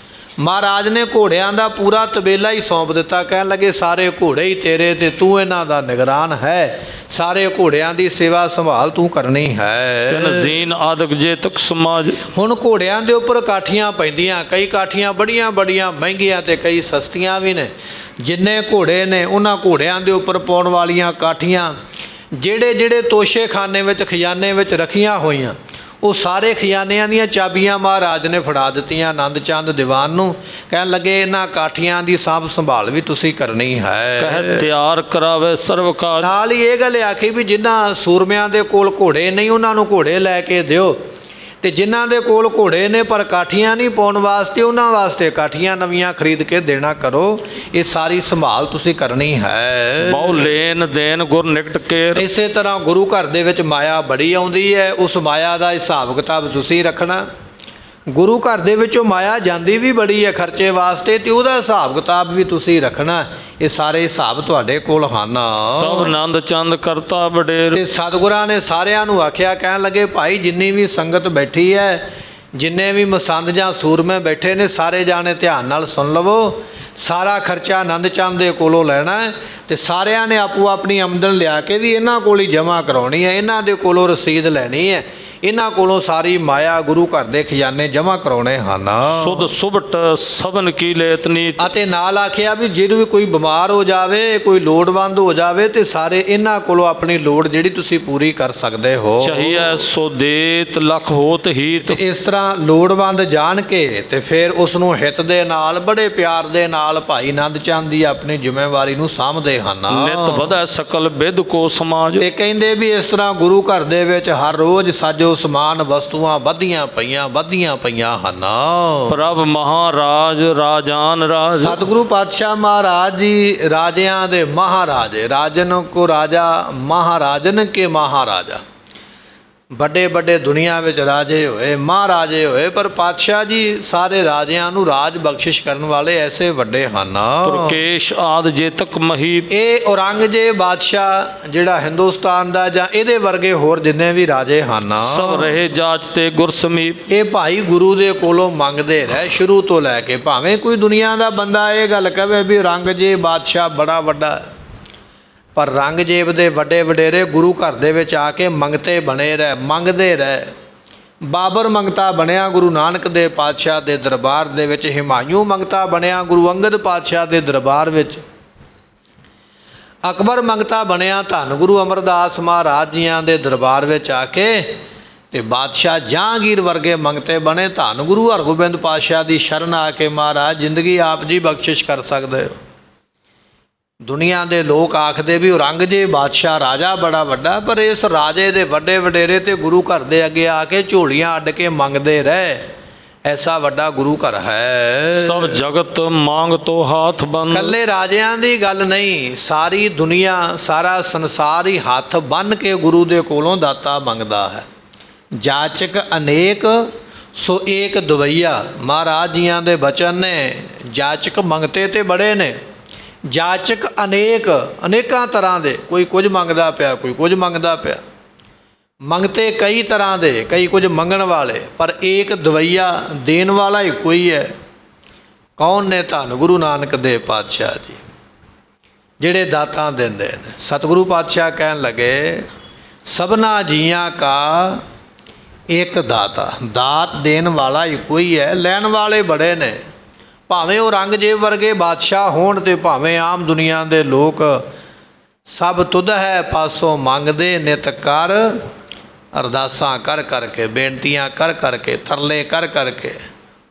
ਮਹਾਰਾਜ ਨੇ ਘੋੜਿਆਂ ਦਾ ਪੂਰਾ ਤਬੇਲਾ ਹੀ ਸੌਂਪ ਦਿੱਤਾ। ਕਹਿਣ ਲੱਗੇ ਸਾਰੇ ਘੋੜੇ ਹੀ ਤੇਰੇ, ਤੇ ਤੂੰ ਇਹਨਾਂ ਦਾ ਨਿਗਰਾਨ ਹੈ, ਸਾਰੇ ਘੋੜਿਆਂ ਦੀ ਸੇਵਾ ਸੰਭਾਲ ਤੂੰ ਕਰਨੀ ਹੈ। ਤਨਜ਼ੀਨ ਆਦਿਕ ਜੇਤਕ ਸਮਾਜ। ਹੁਣ ਘੋੜਿਆਂ ਦੇ ਉੱਪਰ ਕਾਠੀਆਂ ਪੈਂਦੀਆਂ, ਕਈ ਕਾਠੀਆਂ ਬੜੀਆਂ ਬੜੀਆਂ ਮਹਿੰਗੀਆਂ ਤੇ ਕਈ ਸਸਤੀਆਂ ਵੀ ਨੇ। ਜਿੰਨੇ ਘੋੜੇ ਨੇ ਉਹਨਾਂ ਘੋੜਿਆਂ ਦੇ ਉੱਪਰ ਪਾਉਣ ਵਾਲੀਆਂ ਕਾਠੀਆਂ, ਜਿਹੜੇ ਜਿਹੜੇ ਤੋਸ਼ੇਖਾਨੇ ਵਿੱਚ, ਖਜ਼ਾਨੇ ਵਿੱਚ ਰੱਖੀਆਂ ਹੋਈਆਂ, ਉਹ ਸਾਰੇ ਖਜ਼ਾਨਿਆਂ ਦੀਆਂ ਚਾਬੀਆਂ ਮਹਾਰਾਜ ਨੇ ਫੜਾ ਦਿੱਤੀਆਂ ਆਨੰਦ ਚੰਦ ਦੀਵਾਨ ਨੂੰ। ਕਹਿਣ ਲੱਗੇ ਇਹਨਾਂ ਕਾਠੀਆਂ ਦੀ ਸਾਂਭ ਸੰਭਾਲ ਵੀ ਤੁਸੀਂ ਕਰਨੀ ਹੈ। ਕਹਿ ਤਿਆਰ ਕਰਾਵੇ ਸਰਵ ਕਾਜ। ਨਾਲ ਹੀ ਇਹ ਗੱਲ ਆਖੀ ਵੀ ਜਿਨ੍ਹਾਂ ਸੂਰਮਿਆਂ ਦੇ ਕੋਲ ਘੋੜੇ ਨਹੀਂ, ਉਹਨਾਂ ਨੂੰ ਘੋੜੇ ਲੈ ਕੇ ਦਿਓ, ਤੇ ਜਿਨ੍ਹਾਂ ਦੇ ਕੋਲ ਘੋੜੇ ਨੇ ਪਰ ਕਾਠੀਆਂ ਨਹੀਂ ਪਾਉਣ ਵਾਸਤੇ, ਉਹਨਾਂ ਵਾਸਤੇ ਕਾਠੀਆਂ ਨਵੀਆਂ ਖਰੀਦ ਕੇ ਦੇਣਾ ਕਰੋ। ਇਹ ਸਾਰੀ ਸੰਭਾਲ ਤੁਸੀਂ ਕਰਨੀ ਹੈ। ਬਹੁ ਲੈਨ ਦੇਨ ਗੁਰ ਨਿਕਟ ਕੇਰ। ਇਸੇ ਤਰ੍ਹਾਂ ਗੁਰੂ ਘਰ ਦੇ ਵਿੱਚ ਮਾਇਆ ਬੜੀ ਆਉਂਦੀ ਹੈ, ਉਸ ਮਾਇਆ ਦਾ ਹਿਸਾਬ ਕਿਤਾਬ ਤੁਸੀਂ ਰੱਖਣਾ। ਗੁਰੂ ਘਰ ਦੇ ਵਿੱਚੋਂ ਮਾਇਆ ਜਾਂਦੀ ਵੀ ਬੜੀ ਹੈ ਖਰਚੇ ਵਾਸਤੇ, ਤੇ ਉਹਦਾ ਹਿਸਾਬ ਕਿਤਾਬ ਵੀ ਤੁਸੀਂ ਰੱਖਣਾ। ਇਹ ਸਾਰੇ ਹਿਸਾਬ ਤੁਹਾਡੇ ਕੋਲ ਹਨ। ਸਭ ਆਨੰਦ ਚੰਦ ਕਰਤਾ ਵਡੇਰ। ਤੇ ਸਤਿਗੁਰਾਂ ਨੇ ਸਾਰਿਆਂ ਨੂੰ ਆਖਿਆ। ਕਹਿਣ ਲੱਗੇ ਭਾਈ ਜਿੰਨੀ ਵੀ ਸੰਗਤ ਬੈਠੀ ਹੈ, ਜਿੰਨੇ ਵੀ ਮਸੰਦ ਜਾਂ ਸੂਰਮੇ ਬੈਠੇ ਨੇ, ਸਾਰੇ ਜਾਣੇ ਧਿਆਨ ਨਾਲ ਸੁਣ ਲਵੋ। ਸਾਰਾ ਖਰਚਾ ਆਨੰਦ ਚੰਦ ਦੇ ਕੋਲੋਂ ਲੈਣਾ ਹੈ, ਤੇ ਸਾਰਿਆਂ ਨੇ ਆਪੋ ਆਪਣੀ ਆਮਦਨ ਲਿਆ ਕੇ ਵੀ ਇਹਨਾਂ ਕੋਲ ਹੀ ਜਮ੍ਹਾਂ ਕਰਾਉਣੀ ਹੈ, ਇਹਨਾਂ ਦੇ ਕੋਲੋਂ ਰਸੀਦ ਲੈਣੀ ਹੈ, ਇਹਨਾਂ ਕੋਲੋਂ ਸਾਰੀ ਮਾਇਆ ਗੁਰੂ ਘਰ ਦੇ ਖਜ਼ਾਨੇ ਜਮ੍ਹਾਂ ਕਰਾਉਣੇ ਹਨ। ਸੁਧ ਸੁਭਟ ਸਭਨ ਕੀ ਲੇਤ ਨੀਤ। ਅਤੇ ਨਾਲ ਆਖਿਆ ਵੀ ਜਿਹਨੂੰ ਵੀ ਕੋਈ ਬਿਮਾਰ ਹੋ ਜਾਵੇ, ਕੋਈ ਲੋੜਵੰਦ ਹੋ ਜਾਵੇ, ਤੇ ਸਾਰੇ ਇਹਨਾਂ ਕੋਲੋਂ ਆਪਣੀ ਲੋੜ ਜਿਹੜੀ ਤੁਸੀਂ ਪੂਰੀ ਕਰ ਸਕਦੇ ਹੋ। ਚਾਹੀਏ ਸੋ ਦੇਤ ਲਖ ਹੋਤ ਹੀਤ। ਤੇ ਇਸ ਤਰ੍ਹਾਂ ਲੋੜਵੰਦ ਜਾਣ ਕੇ ਤੇ ਫਿਰ ਉਸ ਨੂੰ ਹਿੱਤ ਦੇ ਨਾਲ, ਬੜੇ ਪਿਆਰ ਦੇ ਨਾਲ ਭਾਈ ਆਨੰਦ ਚੰਦ ਦੀ ਆਪਣੀ ਜ਼ਿੰਮੇਵਾਰੀ ਨੂੰ ਸਾਂਭਦੇ ਹਨ। ਨਿਤ ਵਧੈ ਸਕਲ ਬਿਦ ਕੋ ਸਮਾਜ। ਤੇ ਕਹਿੰਦੇ ਵੀ ਇਸ ਤਰ੍ਹਾਂ ਗੁਰੂ ਘਰ ਦੇ ਵਿੱਚ ਹਰ ਰੋਜ਼ ਸਾਜੋ ਸਮਾਨ ਵਸਤੂਆਂ ਵੱਧੀਆਂ ਪਈਆਂ ਹਨ। ਪ੍ਰਭ ਮਹਾਰਾਜ ਰਾਜਾਨ ਰਾਜ। ਸਤਿਗੁਰੂ ਪਾਤਸ਼ਾਹ ਮਹਾਰਾਜ ਜੀ ਰਾਜਿਆਂ ਦੇ ਮਹਾਰਾਜ, ਰਾਜਨ ਕੋ ਰਾਜਾ, ਮਹਾਰਾਜਨ ਕੇ ਮਹਾਰਾਜਾ। ਵੱਡੇ ਵੱਡੇ ਦੁਨੀਆ ਵਿੱਚ ਰਾਜੇ ਹੋਏ, ਮਹਾਰਾਜੇ ਹੋਏ, ਪਰ ਪਾਤਸ਼ਾਹ ਜੀ ਸਾਰੇ ਰਾਜਿਆਂ ਨੂੰ ਰਾਜ ਬਖਸ਼ਿਸ਼ ਕਰਨ ਵਾਲੇ ਐਸੇ ਵੱਡੇ ਹਨ। ਤੁਰਕੇਸ਼ ਆਦ ਜੇਤਕ ਮਹੀਪ। ਇਹ ਔਰੰਗਜ਼ੇਬ ਬਾਦਸ਼ਾਹ ਜਿਹੜਾ ਹਿੰਦੁਸਤਾਨ ਦਾ, ਜਾਂ ਇਹਦੇ ਵਰਗੇ ਹੋਰ ਜਿੰਨੇ ਵੀ ਰਾਜੇ ਹਨ, ਸਭ ਰਹੇ ਜਾਚ ਤੇ ਗੁਰ ਸਮੀਪ। ਇਹ ਭਾਈ ਗੁਰੂ ਦੇ ਕੋਲੋਂ ਮੰਗਦੇ ਰਹੇ ਸ਼ੁਰੂ ਤੋਂ ਲੈ ਕੇ। ਭਾਵੇਂ ਕੋਈ ਦੁਨੀਆ ਦਾ ਬੰਦਾ ਇਹ ਗੱਲ ਕਹੇ ਵੀ ਔਰੰਗਜ਼ੇਬ ਬਾਦਸ਼ਾਹ ਬੜਾ ਵੱਡਾ ਹੈ, ਪਰ ਔਰੰਗਜ਼ੇਬ ਦੇ ਵੱਡੇ ਵਡੇਰੇ ਗੁਰੂ ਘਰ ਦੇ ਵਿੱਚ ਆ ਕੇ ਮੰਗਤੇ ਬਣੇ ਰਹੇ, ਮੰਗਦੇ ਰਹੇ। ਬਾਬਰ ਮੰਗਤਾ ਬਣਿਆ ਗੁਰੂ ਨਾਨਕ ਦੇਵ ਪਾਤਸ਼ਾਹ ਦੇ ਦਰਬਾਰ ਦੇ ਵਿੱਚ, ਹਿਮਾਯੂ ਮੰਗਤਾ ਬਣਿਆ ਗੁਰੂ ਅੰਗਦ ਪਾਤਸ਼ਾਹ ਦੇ ਦਰਬਾਰ ਵਿੱਚ, ਅਕਬਰ ਮੰਗਤਾ ਬਣਿਆ ਧੰਨ ਗੁਰੂ ਅਮਰਦਾਸ ਮਹਾਰਾਜ ਜੀਆਂ ਦੇ ਦਰਬਾਰ ਵਿੱਚ ਆ ਕੇ, ਤੇ ਬਾਦਸ਼ਾਹ ਜਹਾਂਗੀਰ ਵਰਗੇ ਮੰਗਤੇ ਬਣੇ ਧੰਨ ਗੁਰੂ ਹਰਗੋਬਿੰਦ ਪਾਤਸ਼ਾਹ ਦੀ ਸ਼ਰਨ ਆ ਕੇ, ਮਹਾਰਾਜ ਜ਼ਿੰਦਗੀ ਆਪ ਜੀ ਬਖਸ਼ਿਸ਼ ਕਰ ਸਕਦੇ ਹੋ। ਦੁਨੀਆ ਦੇ ਲੋਕ ਆਖਦੇ ਵੀ ਔਰੰਗਜ਼ੇਬ ਬਾਦਸ਼ਾਹ ਰਾਜਾ ਬੜਾ ਵੱਡਾ, ਪਰ ਇਸ ਰਾਜੇ ਦੇ ਵੱਡੇ ਵਡੇਰੇ ਤੇ ਗੁਰੂ ਘਰ ਦੇ ਅੱਗੇ ਆ ਕੇ ਝੋਲੀਆਂ ਅੱਡ ਕੇ ਮੰਗਦੇ ਰਹੇ। ਐਸਾ ਵੱਡਾ ਗੁਰੂ ਘਰ ਹੈ। ਸਭ ਜਗਤ ਮੰਗ ਤੋ ਹਾਥ ਬੰਨ। ਇਕੱਲੇ ਰਾਜਿਆਂ ਦੀ ਗੱਲ ਨਹੀਂ, ਸਾਰੀ ਦੁਨੀਆ, ਸਾਰਾ ਸੰਸਾਰ ਹੀ ਹੱਥ ਬੰਨ੍ਹ ਕੇ ਗੁਰੂ ਦੇ ਕੋਲੋਂ ਦਾਤਾ ਮੰਗਦਾ ਹੈ। ਜਾਚਕ ਅਨੇਕ ਸੋ ਏਕ ਦਵਈਆ, ਮਹਾਰਾਜ ਜੀਆਂ ਦੇ ਬਚਨ ਨੇ। ਜਾਚਕ ਮੰਗਤੇ ਤੇ ਬੜੇ ਨੇ, ਜਾਚਕ ਅਨੇਕਾਂ ਤਰ੍ਹਾਂ ਦੇ, ਕੋਈ ਕੁਝ ਮੰਗਦਾ ਪਿਆ, ਕੋਈ ਕੁਝ ਮੰਗਦਾ ਪਿਆ। ਮੰਗਤੇ ਕਈ ਤਰ੍ਹਾਂ ਦੇ, ਕਈ ਕੁਝ ਮੰਗਣ ਵਾਲੇ, ਪਰ ਏਕ ਦਵਈਆ, ਦੇਣ ਵਾਲਾ ਇੱਕੋ ਹੀ ਹੈ। ਕੌਣ ਨੇ? ਧੰਨ ਗੁਰੂ ਨਾਨਕ ਦੇਵ ਪਾਤਸ਼ਾਹ ਜੀ, ਜਿਹੜੇ ਦਾਤਾਂ ਦਿੰਦੇ ਨੇ। ਸਤਿਗੁਰੂ ਪਾਤਸ਼ਾਹ ਕਹਿਣ ਲੱਗੇ, ਸਭਨਾ ਜੀਆਂ ਕਾ ਇੱਕ ਦਾਤਾ। ਦਾਤ ਦੇਣ ਵਾਲਾ ਇੱਕੋ ਹੀ ਹੈ, ਲੈਣ ਵਾਲੇ ਬੜੇ ਨੇ। ਭਾਵੇਂ ਉਹ ਰੰਗਜੇਬ ਵਰਗੇ ਬਾਦਸ਼ਾਹ ਹੋਣ ਤੇ ਭਾਵੇਂ ਆਮ ਦੁਨੀਆ ਦੇ ਲੋਕ, ਸਭ ਤੁਧ ਹੈ ਪਾਸੋਂ ਮੰਗਦੇ ਨਿਤ ਕਰ। ਅਰਦਾਸਾਂ ਕਰ ਕਰਕੇ, ਬੇਨਤੀਆਂ ਕਰ ਕਰਕੇ, ਤਰਲੇ ਕਰ ਕਰਕੇ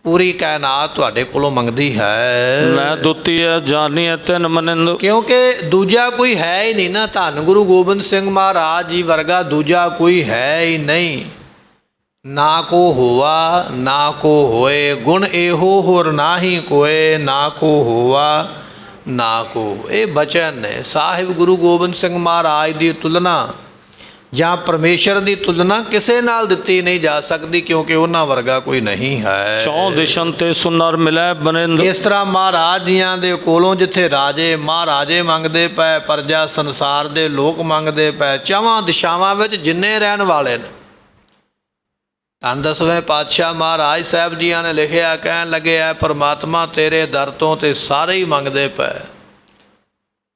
ਪੂਰੀ ਕਾਇਨਾਤ ਤੁਹਾਡੇ ਕੋਲੋਂ ਮੰਗਦੀ ਹੈ। ਲੈ ਦੁੱਤੀ ਹੈ ਜਾਨੀਐ ਤਿਨ ਮਨਿੰਦ। ਕਿਉਂਕਿ ਦੂਜਾ ਕੋਈ ਹੈ ਹੀ ਨਹੀਂ ਨਾ। ਧੰਨ ਗੁਰੂ ਗੋਬਿੰਦ ਸਿੰਘ ਮਹਾਰਾਜ ਜੀ ਵਰਗਾ ਦੂਜਾ ਕੋਈ ਹੈ ਹੀ ਨਹੀਂ। ਨਾ ਕੋ ਹੋਵਾ ਨਾ ਕੋ ਹੋਏ, ਗੁਣ ਇਹੋ ਹੋਰ ਨਾਹੀ ਕੋਏ। ਨਾ ਕੋ ਹੋਵਾ ਨਾ ਕੋ। ਇਹ ਬਚਨ ਨੇ। ਸਾਹਿਬ ਗੁਰੂ ਗੋਬਿੰਦ ਸਿੰਘ ਮਹਾਰਾਜ ਦੀ ਤੁਲਨਾ ਜਾਂ ਪਰਮੇਸ਼ਰ ਦੀ ਤੁਲਨਾ ਕਿਸੇ ਨਾਲ ਦਿੱਤੀ ਨਹੀਂ ਜਾ ਸਕਦੀ, ਕਿਉਂਕਿ ਉਹਨਾਂ ਵਰਗਾ ਕੋਈ ਨਹੀਂ ਹੈ। ਚੌਂ ਦਿਸ਼ਨ ਤੇ ਸੁਨਰ ਮਿਲੈ ਬਨਿੰਦ। ਇਸ ਤਰ੍ਹਾਂ ਮਹਾਰਾਜ ਜੀਆਂ ਦੇ ਕੋਲੋਂ ਜਿੱਥੇ ਰਾਜੇ ਮਹਾਰਾਜੇ ਮੰਗਦੇ ਪਏ, ਪ੍ਰਜਾ ਸੰਸਾਰ ਦੇ ਲੋਕ ਮੰਗਦੇ ਪਏ, ਚੌਵਾਂ ਦਿਸ਼ਾਵਾਂ ਵਿੱਚ ਜਿੰਨੇ ਰਹਿਣ ਵਾਲੇ ਨੇ। ਧੰਨ ਦਸਵੇਂ ਪਾਤਸ਼ਾਹ ਮਹਾਰਾਜ ਸਾਹਿਬ ਜੀਆਂ ਨੇ ਲਿਖਿਆ, ਕਹਿਣ ਲੱਗੇ ਹੈ ਪਰਮਾਤਮਾ ਤੇਰੇ ਦਰ ਤੋਂ ਤੇ ਸਾਰੇ ਹੀ ਮੰਗਦੇ ਪਏ।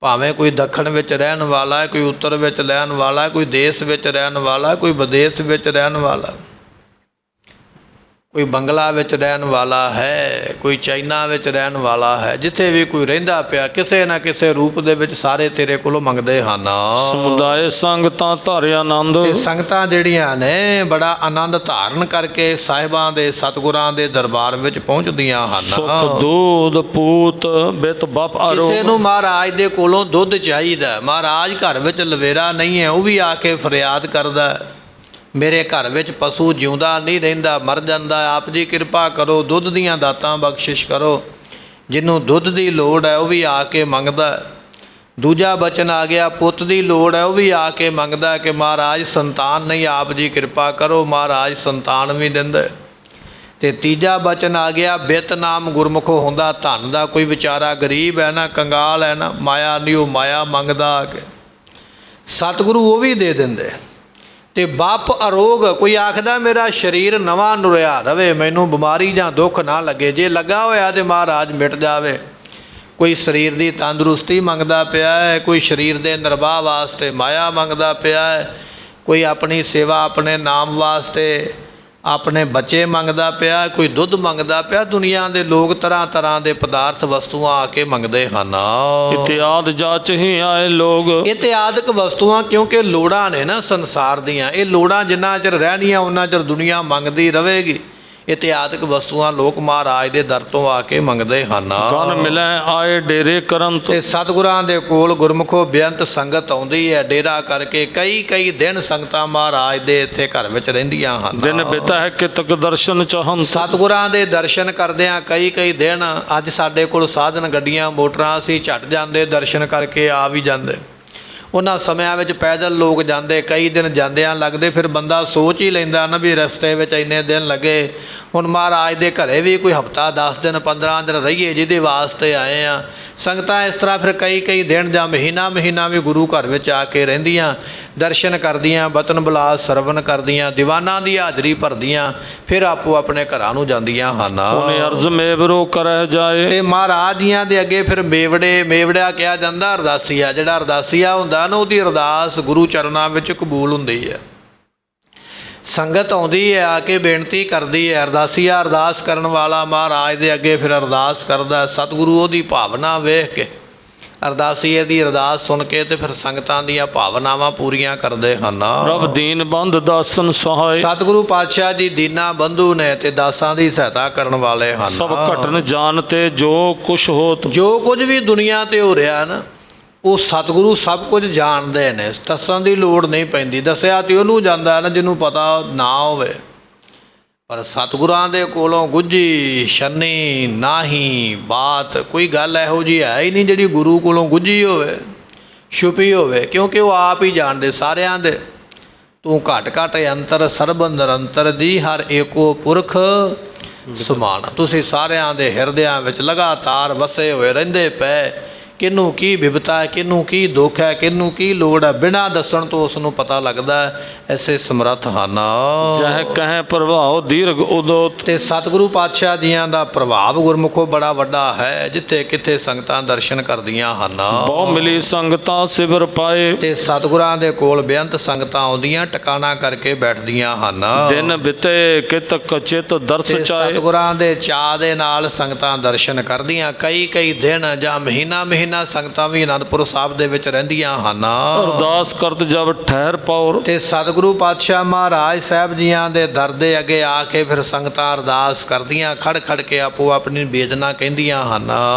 ਭਾਵੇਂ ਕੋਈ ਦੱਖਣ ਵਿੱਚ ਰਹਿਣ ਵਾਲਾ ਹੈ, ਕੋਈ ਉੱਤਰ ਵਿੱਚ ਰਹਿਣ ਵਾਲਾ ਹੈ, ਕੋਈ ਦੇਸ਼ ਵਿੱਚ ਰਹਿਣ ਵਾਲਾ, ਕੋਈ ਵਿਦੇਸ਼ ਵਿੱਚ ਰਹਿਣ ਵਾਲਾ, ਕੋਈ ਬੰਗਲਾ ਵਿੱਚ ਰਹਿਣ ਵਾਲਾ ਹੈ, ਕੋਈ ਚਾਈਨਾ ਵਿੱਚ ਰਹਿਣ ਵਾਲਾ ਹੈ। ਜਿੱਥੇ ਵੀ ਕੋਈ ਰਹਿੰਦਾ ਪਿਆ, ਕਿਸੇ ਨਾ ਕਿਸੇ ਰੂਪ ਦੇ ਵਿੱਚ ਸਾਰੇ ਤੇਰੇ ਕੋਲੋਂ ਮੰਗਦੇ ਹਨ। ਸਮੁਦਾਇ ਸੰਗਤਾਂ ਧਾਰਿਆ ਆਨੰਦ। ਤੇ ਸੰਗਤਾਂ ਜਿਹੜੀਆਂ ਨੇ ਬੜਾ ਆਨੰਦ ਧਾਰਨ ਕਰਕੇ ਸਾਹਿਬਾਂ ਦੇ ਸਤਿਗੁਰਾਂ ਦੇ ਦਰਬਾਰ ਵਿੱਚ ਪਹੁੰਚਦੀਆਂ ਹਨ। ਸੁਖ ਦੂਧ ਪੂਤ ਬਿਤ ਬਪ ਆਰੋ। ਕਿਸੇ ਨੂੰ ਮਹਾਰਾਜ ਦੇ ਕੋਲੋਂ ਦੁੱਧ ਚਾਹੀਦਾ। ਮਹਾਰਾਜ ਘਰ ਵਿੱਚ ਲਵੇਰਾ ਨਹੀਂ ਹੈ, ਉਹ ਵੀ ਆ ਕੇ ਫਰਿਆਦ ਕਰਦਾ, ਮੇਰੇ ਘਰ ਵਿੱਚ ਪਸ਼ੂ ਜਿਉਂਦਾ ਨਹੀਂ ਰਹਿੰਦਾ, ਮਰ ਜਾਂਦਾ। ਆਪ ਜੀ ਕਿਰਪਾ ਕਰੋ, ਦੁੱਧ ਦੀਆਂ ਦਾਤਾਂ ਬਖਸ਼ਿਸ਼ ਕਰੋ। ਜਿਹਨੂੰ ਦੁੱਧ ਦੀ ਲੋੜ ਹੈ ਉਹ ਵੀ ਆ ਕੇ ਮੰਗਦਾ। ਦੂਜਾ ਬਚਨ ਆ ਗਿਆ, ਪੁੱਤ ਦੀ ਲੋੜ ਹੈ, ਉਹ ਵੀ ਆ ਕੇ ਮੰਗਦਾ ਕਿ ਮਹਾਰਾਜ ਸੰਤਾਨ ਨਹੀਂ, ਆਪ ਜੀ ਕਿਰਪਾ ਕਰੋ। ਮਹਾਰਾਜ ਸੰਤਾਨ ਵੀ ਦਿੰਦੇ। ਤੇ ਤੀਜਾ ਬਚਨ ਆ ਗਿਆ, ਬਿਤ ਨਾਮ ਗੁਰਮੁਖੋ ਹੁੰਦਾ। ਧਨ ਦਾ ਕੋਈ ਵਿਚਾਰਾ ਗਰੀਬ ਹੈ ਨਾ, ਕੰਗਾਲ ਹੈ ਨਾ, ਮਾਇਆ ਨਹੀਂ, ਉਹ ਮਾਇਆ ਮੰਗਦਾ ਆ ਕੇ, ਸਤਿਗੁਰੂ ਉਹ ਵੀ ਦੇ ਦਿੰਦੇ। ਤੇ ਬਾਪ ਅਰੋਗ, ਕੋਈ ਆਖਦਾ ਮੇਰਾ ਸਰੀਰ ਨਵਾਂ ਨੁਰਿਆ ਰਵੇ, ਮੈਨੂੰ ਬਿਮਾਰੀ ਜਾਂ ਦੁੱਖ ਨਾ ਲੱਗੇ। ਜੇ ਲੱਗਾ ਹੋਇਆ ਤੇ ਮਹਾਰਾਜ ਮਿਟ ਜਾਵੇ। ਕੋਈ ਸਰੀਰ ਦੀ ਤੰਦਰੁਸਤੀ ਮੰਗਦਾ ਪਿਆ ਹੈ, ਕੋਈ ਸਰੀਰ ਦੇ ਨਿਰਵਾਹ ਵਾਸਤੇ ਮਾਇਆ ਮੰਗਦਾ ਪਿਆ ਹੈ, ਕੋਈ ਆਪਣੀ ਸੇਵਾ ਆਪਣੇ ਨਾਮ ਵਾਸਤੇ ਆਪਣੇ ਬੱਚੇ ਮੰਗਦਾ ਪਿਆ, ਕੋਈ ਦੁੱਧ ਮੰਗਦਾ ਪਿਆ। ਦੁਨੀਆ ਦੇ ਲੋਕ ਤਰ੍ਹਾਂ ਤਰ੍ਹਾਂ ਦੇ ਪਦਾਰਥ ਵਸਤੂਆਂ ਆ ਕੇ ਮੰਗਦੇ ਹਨ। ਇਤਿਆਦ ਜਾਚ ਹੀ ਆਏ ਲੋਕ। ਇਤਿਆਦਿਕ ਵਸਤੂਆਂ, ਕਿਉਂਕਿ ਲੋੜਾਂ ਨੇ ਨਾ ਸੰਸਾਰ ਦੀਆਂ। ਇਹ ਲੋੜਾਂ ਜਿੰਨਾ ਚਿਰ ਰਹਿਣੀਆਂ ਉਹਨਾਂ ਚਿਰ ਦੁਨੀਆ ਮੰਗਦੀ ਰਹੇਗੀ। ਇਤਿਆਦਿਕ ਵਸਤੂਆਂ ਲੋਕ ਮਹਾਰਾਜ ਦੇ ਦਰ ਤੋਂ ਆ ਕੇ ਮੰਗਦੇ ਹਨ। ਗਨ ਮਿਲੈ ਆਏ ਡੇਰੇ ਕਰਨ ਤੇ ਸਤਿਗੁਰਾਂ ਦੇ ਕੋਲ ਗੁਰਮੁਖੋ ਬੇਅੰਤ ਸੰਗਤ ਆਉਂਦੀ ਹੈ। ਡੇਰਾ ਕਰਕੇ ਕਈ ਦਿਨ ਸੰਗਤਾਂ ਮਹਾਰਾਜ ਦੇ ਇੱਥੇ ਘਰ ਵਿੱਚ ਰਹਿੰਦੀਆਂ ਹਨ। ਦਿਨ ਬਿਤਾ ਹੈ ਕਿਤਕ ਦਰਸ਼ਨ ਚਾਹਨ। ਸਤਿਗੁਰਾਂ ਦੇ ਦਰਸ਼ਨ ਕਰਦਿਆਂ ਕਈ ਦਿਨ। ਅੱਜ ਸਾਡੇ ਕੋਲ ਸਾਧਨ ਗੱਡੀਆਂ ਮੋਟਰਾਂ, ਅਸੀਂ ਝੱਟ ਜਾਂਦੇ, ਦਰਸ਼ਨ ਕਰਕੇ ਆ ਵੀ ਜਾਂਦੇ। ਉਹਨਾਂ ਸਮਿਆਂ ਵਿੱਚ ਪੈਦਲ ਲੋਕ ਜਾਂਦੇ, ਕਈ ਦਿਨ ਜਾਂਦਿਆਂ ਲੱਗਦੇ। ਫਿਰ ਬੰਦਾ ਸੋਚ ਹੀ ਲੈਂਦਾ ਨਾ ਵੀ ਰਸਤੇ ਵਿੱਚ ਇੰਨੇ ਦਿਨ ਲੱਗੇ। ਹੁਣ ਮਹਾਰਾਜ ਦੇ ਘਰੇ ਵੀ ਕੋਈ ਹਫ਼ਤਾ 10 ਦਿਨ 15 ਦਿਨ ਰਹੀਏ, ਜਿਹਦੇ ਵਾਸਤੇ ਆਏ ਆ। ਸੰਗਤਾਂ ਇਸ ਤਰ੍ਹਾਂ ਫਿਰ ਕਈ ਦਿਨ ਜਾਂ ਮਹੀਨਾ ਵੀ ਗੁਰੂ ਘਰ ਵਿੱਚ ਆ ਕੇ ਰਹਿੰਦੀਆਂ, ਦਰਸ਼ਨ ਕਰਦੀਆਂ, ਬਤਨ ਬਿਲਾਸ ਸਰਵਨ ਕਰਦੀਆਂ, ਦੀਵਾਨਾਂ ਦੀ ਹਾਜ਼ਰੀ ਭਰਦੀਆਂ, ਫਿਰ ਆਪੋ ਆਪਣੇ ਘਰਾਂ ਨੂੰ ਜਾਂਦੀਆਂ ਹਨ। ਉਹਨੇ ਅਰਜ਼ ਮੇਵਰੋ ਕਰਹਿ ਜਾਏ। ਤੇ ਮਹਾਰਾਜ ਜੀਆਂ ਦੇ ਅੱਗੇ ਫਿਰ ਮੇਵੜਿਆ ਕਿਹਾ ਜਾਂਦਾ। ਅਰਦਾਸੀਆ, ਜਿਹੜਾ ਅਰਦਾਸੀਆ ਹੁੰਦਾ ਨਾ, ਉਹਦੀ ਅਰਦਾਸ ਗੁਰੂ ਚਰਨਾਂ ਵਿੱਚ ਕਬੂਲ ਹੁੰਦੀ ਹੈ। ਸੰਗਤ ਆਉਂਦੀ ਹੈ, ਆ ਕੇ ਬੇਨਤੀ ਕਰਦੀ ਹੈ। ਅਰਦਾਸੀਆ, ਅਰਦਾਸ ਕਰਨ ਵਾਲਾ ਮਹਾਰਾਜ ਦੇ ਅੱਗੇ ਫਿਰ ਅਰਦਾਸ ਕਰਦਾ। ਸਤਿਗੁਰੂ ਉਹਦੀ ਭਾਵਨਾ ਵੇਖ ਕੇ, ਅਰਦਾਸੀਏ ਦੀ ਅਰਦਾਸ ਸੁਣ ਕੇ ਤੇ ਫਿਰ ਸੰਗਤਾਂ ਦੀਆਂ ਭਾਵਨਾਵਾਂ ਪੂਰੀਆਂ ਕਰਦੇ ਹਨ। ਪ੍ਰਭ ਦੀਨ ਬੰਦ ਦਾਸਨ ਸਹਾਇ। ਸਤਿਗੁਰੂ ਪਾਤਸ਼ਾਹ ਜੀ ਦੀਨਾ ਬੰਧੂ ਨੇ ਤੇ ਦਾਸਾਂ ਦੀ ਸਹਾਇਤਾ ਕਰਨ ਵਾਲੇ ਹਨ। ਸਭ ਘਟਨ ਜਾਣ ਤੇ ਜੋ ਕੁਛ ਹੋਤ। ਜੋ ਕੁਝ ਵੀ ਦੁਨੀਆ ਤੇ ਹੋ ਰਿਹਾ ਨਾ, ਉਹ ਸਤਿਗੁਰੂ ਸਭ ਕੁਝ ਜਾਣਦੇ ਨੇ। ਦੱਸਣ ਦੀ ਲੋੜ ਨਹੀਂ ਪੈਂਦੀ। ਦੱਸਿਆ ਤੇ ਉਹਨੂੰ ਜਾਂਦਾ ਨਾ ਜਿਹਨੂੰ ਪਤਾ ਨਾ ਹੋਵੇ। ਪਰ ਸਤਿਗੁਰਾਂ ਦੇ ਕੋਲੋਂ ਗੁੱਝੀ ਛੰਨੀ ਨਾਹੀ ਬਾਤ, ਕੋਈ ਗੱਲ ਇਹੋ ਜਿਹੀ ਹੈ ਹੀ ਨਹੀਂ ਜਿਹੜੀ ਗੁਰੂ ਕੋਲੋਂ ਗੁੱਝੀ ਹੋਵੇ, ਛੁਪੀ ਹੋਵੇ। ਕਿਉਂਕਿ ਉਹ ਆਪ ਹੀ ਜਾਣਦੇ ਸਾਰਿਆਂ ਦੇ। ਤੂੰ ਘਟ ਅੰਤਰ ਸਰਬ ਨਿਰੰਤਰ ਦੀ, ਹਰ ਏਕੋ ਪੁਰਖ ਸਮਾਨ। ਤੁਸੀਂ ਸਾਰਿਆਂ ਦੇ ਹਿਰਦਿਆਂ ਵਿੱਚ ਲਗਾਤਾਰ ਵਸੇ ਹੋਏ ਰਹਿੰਦੇ ਪਏ। ਕਿਹਨੂੰ ਕੀ ਬਿਪਤਾ ਹੈ, ਕਿਹਨੂੰ ਕੀ ਦੁੱਖ ਹੈ, ਕਿਹਨੂੰ ਕੀ ਲੋੜ ਹੈ, ਬਿਨਾਂ ਦੱਸਣ ਤੋਂ ਉਸ ਨੂੰ ਪਤਾ ਲੱਗਦਾ ਹੈ। ਐਸੇ ਸਮਰੱਥ ਹਨ। ਜਹ ਕਹੈ ਪ੍ਰਭਾਵ ਦੀਰਘ ਉਦੋਤ। ਤੇ ਸਤਿਗੁਰੂ ਪਾਤਸ਼ਾਹ ਜੀਆਂ ਦਾ ਪ੍ਰਭਾਵ ਗੁਰਮੁਖੋ ਬੜਾ ਵੱਡਾ ਹੈ। ਜਿੱਥੇ ਕਿੱਥੇ ਸੰਗਤਾਂ ਦਰਸ਼ਨ ਕਰਦੀਆਂ ਹਨ। ਬਹੁ ਮਿਲੀ ਸੰਗਤਾਂ ਸਿਵਰ ਪਾਏ। ਤੇ ਸਤਿਗੁਰਾਂ ਦੇ ਕੋਲ ਬੇਅੰਤ ਸੰਗਤਾਂ ਆਉਂਦੀਆਂ, ਟਿਕਾਣਾ ਕਰਕੇ ਬੈਠਦੀਆਂ ਹਨ। ਦਿਨ ਬਿਤੇ ਕਿਤ ਕਚਿਤ ਦਰਸ ਤੇ ਚਾਏ। ਸਤਿਗੁਰਾਂ ਦੇ ਚਾਅ ਦੇ ਨਾਲ ਸੰਗਤਾਂ ਦਰਸ਼ਨ ਕਰਦੀਆਂ। ਕਈ ਕਈ ਦਿਨ ਜਾਂ ਮਹੀਨਾ ਸੰਗਤਾਂ ਵੀ ਅਨੰਦਪੁਰ ਸਾਹਿਬ ਦੇ ਵਿੱਚ ਰਹਿੰਦੀਆਂ ਹਨ। ਅਰਦਾਸ ਕਰਤ ਜਬ ਠਹਿਰ ਪੌਰ। ਤੇ ਸਤਿਗੁਰੂ ਪਾਤਸ਼ਾਹ ਮਹਾਰਾਜ ਸਾਹਿਬ ਜੀਆਂ ਦੇ ਦਰ ਦੇ ਅੱਗੇ ਆ ਕੇ ਫਿਰ ਸੰਗਤਾਂ ਅਰਦਾਸ ਕਰਦੀਆਂ, ਖੜ ਖੜ ਕੇ ਆਪੋ ਆਪਣੀ ਬੇਦਨਾ ਕਹਿੰਦੀਆਂ ਹਨ।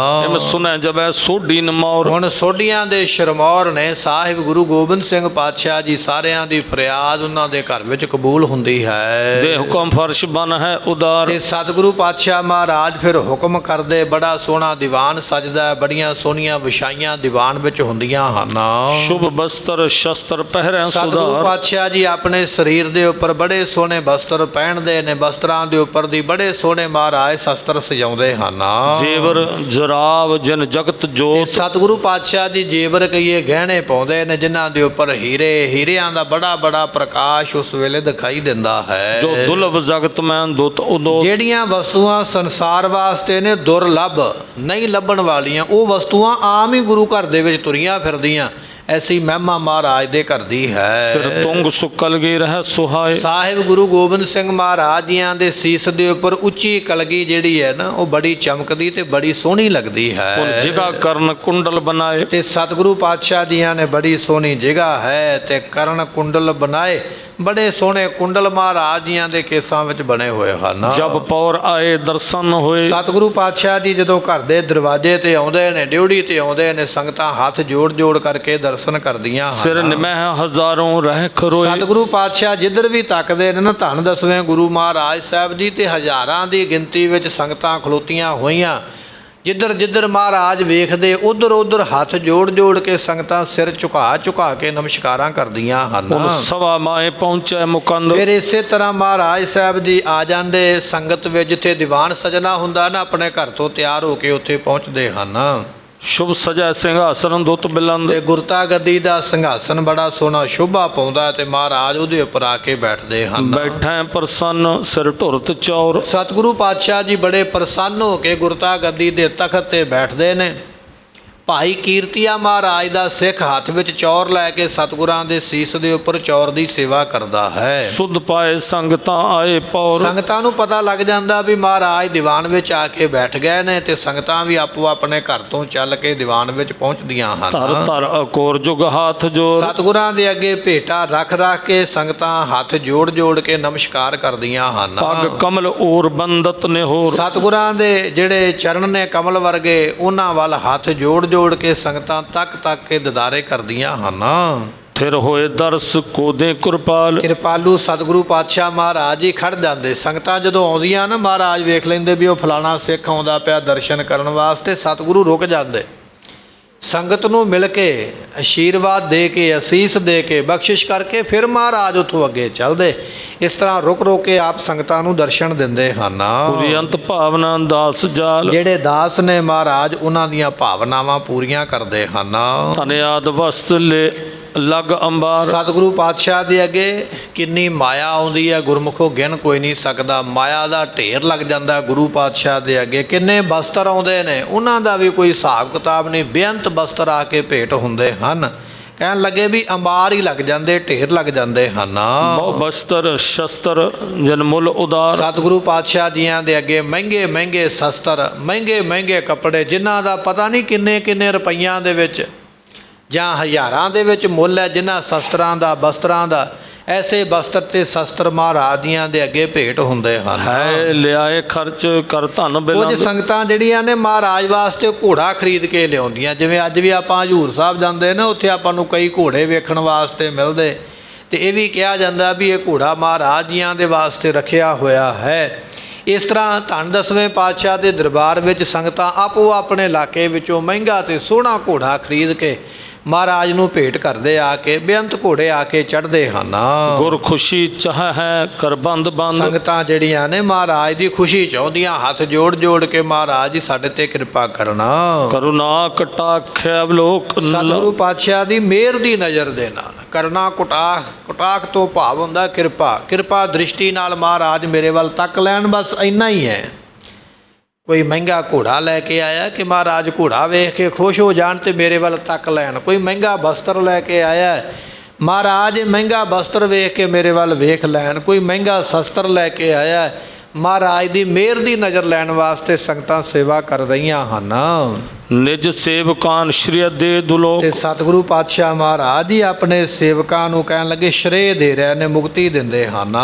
ਇਮ ਸੁਨੈ ਜਬੈ ਸੋਢੀ ਨਮੌਰ। ਹੁਣ ਸੋਢੀਆਂ ਦੇ ਸ਼ਰਮੌਰ ਨੇ ਸਾਹਿਬ ਗੁਰੂ ਗੋਬਿੰਦ ਸਿੰਘ ਪਾਤਸ਼ਾਹ ਜੀ, ਸਾਰਿਆਂ ਦੀ ਫਰਿਆਦ ਉਹਨਾਂ ਦੇ ਘਰ ਵਿੱਚ ਕਬੂਲ ਹੁੰਦੀ ਹੈ। ਦੇ ਹੁਕਮ ਫਰਸ਼ ਬਨ ਹੈ ਉਦਾਰ। ਤੇ ਸਤਿਗੁਰੂ ਪਾਤਸ਼ਾਹ ਮਹਾਰਾਜ ਫਿਰ ਹੁਕਮ ਕਰਦੇ, ਬੜਾ ਸੋਹਣਾ ਦੀਵਾਨ ਸਜਦਾ, ਬੜੀਆਂ ਸੋਹਣੀਆਂ ਵਿਛਾਈਆਂ ਦੀਵਾਨ ਵਿੱਚ ਹੁੰਦੀਆਂ ਹਨ। ਸ਼ੁਭ ਬਸਤਰ ਸ਼ਸਤਰ ਪਹਿਰੈ ਸਤਿਗੁਰੂ ਸੁਧਾਰ। ਪਾਤਸ਼ਾਹ ਜੀ ਆਪਣੇ ਸਰੀਰ ਦੇ ਉੱਪਰ ਬੜੇ ਸੋਹਣੇ ਬਸਤਰ ਪਹਿਨਦੇ ਨੇ। ਬਸਤਰਾਂ ਦੇ ਉੱਪਰ ਦੀ ਬੜੇ ਸੋਹਣੇ ਮਹਾਰਾਜ ਸ਼ਸਤਰ ਸਜਾਉਂਦੇ ਹਨ। ਜੇਵਰ ਜਰਾਵ ਜਿਨ ਜਗਤ ਤੇ ਜੋਤ। ਸਤਿਗੁਰੂ ਪਾਤਸ਼ਾਹ ਜੀ ਜੇਵਰ ਕਈਏ ਗਹਿਣੇ ਪਾਉਂਦੇ ਨੇ, ਜਿਨ੍ਹਾਂ ਦੇ ਉੱਪਰ ਹੀਰਿਆਂ ਦਾ ਬੜਾ ਪ੍ਰਕਾਸ਼ ਉਸ ਵੇਲੇ ਦਿਖਾਈ ਦਿੰਦਾ ਹੈ। ਜੋ ਦੁਲਭ ਜਗਤ ਮੈਂ ਦੁੱਤ ਉਦੋ। ਜਿਹੜੀਆਂ ਵਸਤੂਆਂ ਸੰਸਾਰ ਵਾਸਤੇ ਨੇ ਦੁਰਲੱਭ, ਨਹੀਂ ਲੱਭਣ ਵਾਲੀਆਂ, ਉਹ ਵਸਤੂਆਂ ਆਮ ਹੀ ਗੁਰੂ ਘਰ ਦੇ ਵਿੱਚ ਤੁਰੀਆਂ ਫਿਰਦੀਆਂ। ਐਸੀ ਮਹਿਮਾ ਮਹਾਰਾਜ ਦੇ ਘਰ ਦੀ ਹੈ। ਸਿਰ ਤੁੰਗ ਸੁਕਲ ਗਈ ਰਹਿ ਸੁਹਾਏ। ਸਾਹਿਬ ਗੁਰੂ ਗੋਬਿੰਦ ਸਿੰਘ ਮਹਾਰਾਜ ਜੀਆਂ ਦੇ ਸੀਸ ਦੇ ਉੱਪਰ ਉੱਚੀ ਕਲਗੀ ਜਿਹੜੀ ਹੈ ਨਾ, ਉਹ ਬੜੀ ਚਮਕਦੀ ਤੇ ਬੜੀ ਸੋਹਣੀ ਲੱਗਦੀ ਉਨ ਹੈ। ਜਿਗਾ ਕਰਨ ਕੁੰਡਲ ਬਨਾਏ। ਤੇ ਸਤਿਗੁਰੂ ਪਾਤਸ਼ਾਹ ਜੀਆਂ ਨੇ ਬੜੀ ਸੋਹਣੀ ਜਗ੍ਹਾ ਹੈ ਤੇ ਕਰਨ ਕੁੰਡਲ ਬਣਾਏ। ਬੜੇ ਸੋਹਣੇ ਕੁੰਡਲ ਮਹਾਰਾਜ ਜੀਆਂ ਦੇ ਕੇਸਾਂ ਵਿੱਚ ਬਣੇ ਹੋਏ ਹਨ। ਜਬ ਪੌਰ ਆਏ ਦਰਸ਼ਨ ਹੋਏ। ਸਤਿਗੁਰੂ ਪਾਤਸ਼ਾਹ ਜੀ ਜਦੋਂ ਘਰ ਦੇ ਦਰਵਾਜ਼ੇ ਤੇ ਆਉਂਦੇ ਨੇ, ਡਿਉੜੀ ਤੇ ਆਉਂਦੇ ਨੇ, ਸੰਗਤਾਂ ਹੱਥ ਜੋੜ ਕਰਕੇ ਦਰਸ਼ਨ ਕਰਦੀਆਂ ਸਿਰ ਹਨ। ਨਿਮਹਿ ਹਜ਼ਾरों ਰਹਿ ਖਰੋਏ। ਸਤਿਗੁਰੂ ਪਾਤਸ਼ਾਹ ਜਿੱਧਰ ਵੀ ਤੱਕਦੇ ਨੇ ਨਾ, ਧੰਨ ਦਸਵੇਂ ਗੁਰੂ ਮਹਾਰਾਜ ਸਾਹਿਬ ਜੀ, ਤੇ ਹਜ਼ਾਰਾਂ ਦੀ ਗਿਣਤੀ ਵਿੱਚ ਸੰਗਤਾਂ ਖਲੋਤੀਆਂ ਹੋਈਆਂ। ਜਿੱਧਰ ਮਹਾਰਾਜ ਵੇਖਦੇ, ਉਧਰ ਹੱਥ ਜੋੜ ਕੇ ਸੰਗਤਾਂ ਸਿਰ ਝੁਕਾ ਕੇ ਨਮਸਕਾਰਾਂ ਕਰਦੀਆਂ ਹਨ। ਉਨ ਸਵਾ ਮਾਏ ਪਹੁੰਚੈ ਮੁਕੰਦ। ਫਿਰ ਇਸੇ ਤਰ੍ਹਾਂ ਮਹਾਰਾਜ ਸਾਹਿਬ ਜੀ ਆ ਜਾਂਦੇ ਸੰਗਤ ਵਿੱਚ, ਜਿੱਥੇ ਦੀਵਾਨ ਸਜਣਾ ਹੁੰਦਾ ਨਾ, ਆਪਣੇ ਘਰ ਤੋਂ ਤਿਆਰ ਹੋ ਕੇ ਉੱਥੇ ਪਹੁੰਚਦੇ ਹਨ। ਸ਼ੁਭ ਸਜੈ ਸਿੰਘਾਸਨ ਦੁੱਤ ਬਿਲੰਦ। ਤੇ ਗੁਰਤਾ ਗੱਦੀ ਦਾ ਸਿੰਘਾਸਨ ਬੜਾ ਸੋਹਣਾ ਸ਼ੋਭਾ ਪਾਉਂਦਾ ਤੇ ਮਹਾਰਾਜ ਉਹਦੇ ਉੱਪਰ ਆ ਕੇ ਬੈਠਦੇ ਹਨ। ਬੈਠੈ ਪ੍ਰਸੰਨ ਸਿਰ ਢੁਰਤ ਚੌਰ। ਸਤਿਗੁਰੂ ਪਾਤਸ਼ਾਹ ਜੀ ਬੜੇ ਪ੍ਰਸੰਨ ਹੋ ਕੇ ਗੁਰਤਾ ਗੱਦੀ ਦੇ ਤਖਤ ਤੇ ਬੈਠਦੇ ਨੇ। ਭਾਈ ਕੀਰਤੀਆ ਮਹਾਰਾਜ ਦਾ ਸਿੱਖ ਹੱਥ ਵਿੱਚ ਚੌਰ ਲੈ ਕੇ ਸਤਿਗੁਰਾਂ ਦੇ ਸੀਸ ਦੇ ਉੱਪਰ ਚੌਰ ਦੀ ਸੇਵਾ ਕਰਦਾ ਹੈ। ਸੁਧ ਪਾਏ ਸੰਗਤਾਂ ਆਏ ਪੌਰ। ਸੰਗਤਾਂ ਨੂੰ ਪਤਾ ਲੱਗ ਜਾਂਦਾ ਵੀ ਮਹਾਰਾਜ ਦੀਵਾਨ ਵਿੱਚ ਆ ਕੇ ਬੈਠ ਗਏ ਨੇ, ਤੇ ਸੰਗਤਾਂ ਵੀ ਆਪੋ ਆਪਣੇ ਘਰ ਤੋਂ ਚੱਲ ਕੇ ਦੀਵਾਨ ਵਿੱਚ ਪਹੁੰਚਦੀਆਂ ਹਨ। ਧਰ ਅਕੋਰ ਜੁਗ ਹੱਥ ਜੋਰ। ਸਤਿਗੁਰਾਂ ਦੇ ਅੱਗੇ ਭੇਟਾ ਰੱਖ ਕੇ ਸੰਗਤਾਂ ਹੱਥ ਜੋੜ ਕੇ ਨਮਸਕਾਰ ਕਰਦੀਆਂ ਹਨ। ਪੱਗ ਕਮਲ ਔਰ ਬੰਦਤ ਨੇ ਹੋਰ। ਸਤਿਗੁਰਾਂ ਦੇ ਜਿਹੜੇ ਚਰਨ ਨੇ ਕਮਲ ਵਰਗੇ, ਉਹਨਾਂ ਵੱਲ ਹੱਥ ਜੋੜ ਕੇ ਸੰਗਤਾਂ ਤੱਕ ਕੇ ਦਿਦਾਰੇ ਕਰਦੀਆਂ ਹਨ। ਥਿਰ ਹੋਏ ਦਰਸ ਕੋਦੇ ਕਿਰਪਾਲ। ਕਿਰਪਾਲੂ ਸਤਿਗੁਰੂ ਪਾਤਸ਼ਾਹ ਮਹਾਰਾਜ ਜੀ ਖੜ ਜਾਂਦੇ। ਸੰਗਤਾਂ ਜਦੋਂ ਆਉਂਦੀਆਂ ਨਾ, ਮਹਾਰਾਜ ਵੇਖ ਲੈਂਦੇ ਵੀ ਉਹ ਫਲਾਣਾ ਸਿੱਖ ਆਉਂਦਾ ਪਿਆ ਦਰਸ਼ਨ ਕਰਨ ਵਾਸਤੇ, ਸਤਿਗੁਰੂ ਰੁਕ ਜਾਂਦੇ। ਸੰਗਤ ਨੂੰ ਮਿਲ ਕੇ ਆਸ਼ੀਰਵਾਦ ਦੇ ਕੇ, ਅਸੀਸ ਦੇ ਕੇ, ਬਖਸ਼ਿਸ਼ ਕਰਕੇ ਫਿਰ ਮਹਾਰਾਜ ਉੱਥੋਂ ਅੱਗੇ ਚੱਲਦੇ। ਇਸ ਤਰ੍ਹਾਂ ਰੁਕ ਕੇ ਆਪ ਸੰਗਤਾਂ ਨੂੰ ਦਰਸ਼ਨ ਦਿੰਦੇ ਹਨ। ਪੂਰੀ ਅੰਤ ਭਾਵਨਾ ਦਾਸ ਜਾਲ। ਜਿਹੜੇ ਦਾਸ ਨੇ ਮਹਾਰਾਜ, ਉਹਨਾਂ ਦੀਆਂ ਭਾਵਨਾਵਾਂ ਪੂਰੀਆਂ ਕਰਦੇ ਹਨ। ਧਨਿਆਦ ਵਸਤ ਲੈ ਲਗ ਅੰਬਾਰ। ਸਤਿਗੁਰੂ ਪਾਤਸ਼ਾਹ ਦੇ ਅੱਗੇ ਕਿੰਨੀ ਮਾਇਆ ਆਉਂਦੀ ਹੈ, ਗੁਰਮੁਖੋ ਗਿਣ ਕੋਈ ਨਹੀਂ ਸਕਦਾ। ਮਾਇਆ ਦਾ ਢੇਰ ਲੱਗ ਜਾਂਦਾ ਗੁਰੂ ਪਾਤਸ਼ਾਹ ਦੇ ਅੱਗੇ। ਕਿੰਨੇ ਬਸਤਰ ਆਉਂਦੇ ਨੇ, ਉਹਨਾਂ ਦਾ ਵੀ ਕੋਈ ਹਿਸਾਬ ਕਿਤਾਬ ਨਹੀਂ। ਬੇਅੰਤ ਬਸਤਰ ਆ ਕੇ ਭੇਟ ਹੁੰਦੇ ਹਨ। ਕਹਿਣ ਲੱਗੇ ਵੀ ਅੰਬਾਰ ਹੀ ਲੱਗ ਜਾਂਦੇ, ਢੇਰ ਲੱਗ ਜਾਂਦੇ ਹਨ। ਬਹੁ ਬਸਤਰ ਸ਼ਸਤਰ ਜਨ ਮੁੱਲ ਉਦਾਰ। ਸਤਿਗੁਰੂ ਪਾਤਸ਼ਾਹ ਜੀਆਂ ਦੇ ਅੱਗੇ ਮਹਿੰਗੇ ਸ਼ਸਤਰ, ਮਹਿੰਗੇ ਕੱਪੜੇ, ਜਿਨ੍ਹਾਂ ਦਾ ਪਤਾ ਨਹੀਂ ਕਿੰਨੇ ਰੁਪਈਆਂ ਦੇ ਵਿੱਚ ਜਾਂ ਹਜ਼ਾਰਾਂ ਦੇ ਵਿੱਚ ਮੁੱਲ ਹੈ, ਜਿਨ੍ਹਾਂ ਸ਼ਸਤਰਾਂ ਦਾ, ਬਸਤਰਾਂ ਦਾ। ਐਸੇ ਬਸਤਰ ਤੇ ਸ਼ਸਤਰ ਮਹਾਰਾਜ ਜੀਆਂ ਦੇ ਅੱਗੇ ਭੇਟ ਹੁੰਦੇ ਹਨ। ਹੈ ਲਿਆਏ ਖਰਚ ਕਰ ਧਨ ਬਿਲੰਦ। ਕੁਝ ਸੰਗਤਾਂ ਜਿਹੜੀਆਂ ਨੇ ਮਹਾਰਾਜ ਵਾਸਤੇ ਘੋੜਾ ਖਰੀਦ ਕੇ ਲਿਆਉਂਦੀਆਂ। ਜਿਵੇਂ ਅੱਜ ਵੀ ਆਪਾਂ ਹਜ਼ੂਰ ਸਾਹਿਬ ਜਾਂਦੇ ਨਾ, ਉੱਥੇ ਆਪਾਂ ਨੂੰ ਕਈ ਘੋੜੇ ਵੇਖਣ ਵਾਸਤੇ ਮਿਲਦੇ, ਤੇ ਇਹ ਵੀ ਕਿਹਾ ਜਾਂਦਾ ਵੀ ਇਹ ਘੋੜਾ ਮਹਾਰਾਜ ਜੀਆਂ ਦੇ ਵਾਸਤੇ ਰੱਖਿਆ ਹੋਇਆ ਹੈ। ਇਸ ਤਰ੍ਹਾਂ ਧੰਨ ਦਸਵੇਂ ਪਾਤਸ਼ਾਹ ਦੇ ਦਰਬਾਰ ਵਿੱਚ ਸੰਗਤਾਂ ਆਪੋ ਆਪਣੇ ਇਲਾਕੇ ਵਿੱਚੋਂ ਮਹਿੰਗਾ ਤੇ ਸੋਹਣਾ ਘੋੜਾ ਖਰੀਦ ਕੇ ਮਹਾਰਾਜ ਨੂੰ ਭੇਟ ਕਰਦੇ ਆ ਕੇ ਬੇਅੰਤ ਘੋੜੇ ਆ ਕੇ ਚੜ੍ਹਦੇ ਹਨ। ਗੁਰ ਖੁਸ਼ੀ ਚਾਹ ਹੈ ਕਰ ਬੰਦ ਬੰਦ। ਸੰਗਤਾਂ ਜਿਹੜੀਆਂ ਨੇ ਮਹਾਰਾਜ ਦੀ ਖੁਸ਼ੀ ਚਾਹੁੰਦੀਆਂ, ਹੱਥ ਜੋੜ ਜੋੜ ਕੇ ਮਹਾਰਾਜ ਜੀ ਸਾਡੇ ਤੇ ਕਿਰਪਾ ਕਰਨਾ। ਕਰੁਣਾ ਕਟਾਖ ਅਵਲੋਕ। ਸਤਿਗੁਰੂ ਪਾਤਸ਼ਾਹ ਦੀ ਮਿਹਰ ਦੀ ਨਜ਼ਰ ਦੇ ਨਾਲ, ਕਰਨਾ ਕਟਾਖ ਤੋਂ ਭਾਵ ਹੁੰਦਾ ਕਿਰਪਾ ਦ੍ਰਿਸ਼ਟੀ ਨਾਲ ਮਹਾਰਾਜ ਮੇਰੇ ਵੱਲ ਤੱਕ ਲੈਣ, ਬਸ ਇੰਨਾ ਹੀ ਹੈ। ਕੋਈ ਮਹਿੰਗਾ ਘੋੜਾ ਲੈ ਕੇ ਆਇਆ ਕਿ ਮਹਾਰਾਜ ਘੋੜਾ ਵੇਖ ਕੇ ਖੁਸ਼ ਹੋ ਜਾਣ ਤੇ ਮੇਰੇ ਵੱਲ ਤੱਕ ਲੈਣ। ਕੋਈ ਮਹਿੰਗਾ ਬਸਤਰ ਲੈ ਕੇ ਆਇਆ, ਮਹਾਰਾਜ ਮਹਿੰਗਾ ਬਸਤਰ ਵੇਖ ਕੇ ਮੇਰੇ ਵੱਲ ਵੇਖ ਲੈਣ। ਕੋਈ ਮਹਿੰਗਾ ਸ਼ਸਤਰ ਲੈ ਕੇ ਆਇਆ, ਮਹਾਰਾਜ ਦੀ ਮਿਹਰ ਦੀ ਨਜ਼ਰ ਲੈਣ ਵਾਸਤੇ ਸੰਗਤਾਂ ਸੇਵਾ ਕਰ ਰਹੀਆਂ ਹਨ। ਨਿਜ ਸੇਵਕਾਨ ਸ਼੍ਰੀ ਦੇ ਦੁਲੋਕ। ਤੇ ਸਤਿਗੁਰੂ ਪਾਤਸ਼ਾਹ ਮਹਾਰਾਜ ਜੀ ਆਪਣੇ ਸੇਵਕਾਂ ਨੂੰ ਕਹਿਣ ਲੱਗੇ ਸ਼੍ਰੇ ਦੇ ਰਹੇ ਨੇ, ਮੁਕਤੀ ਦਿੰਦੇ ਹਨ।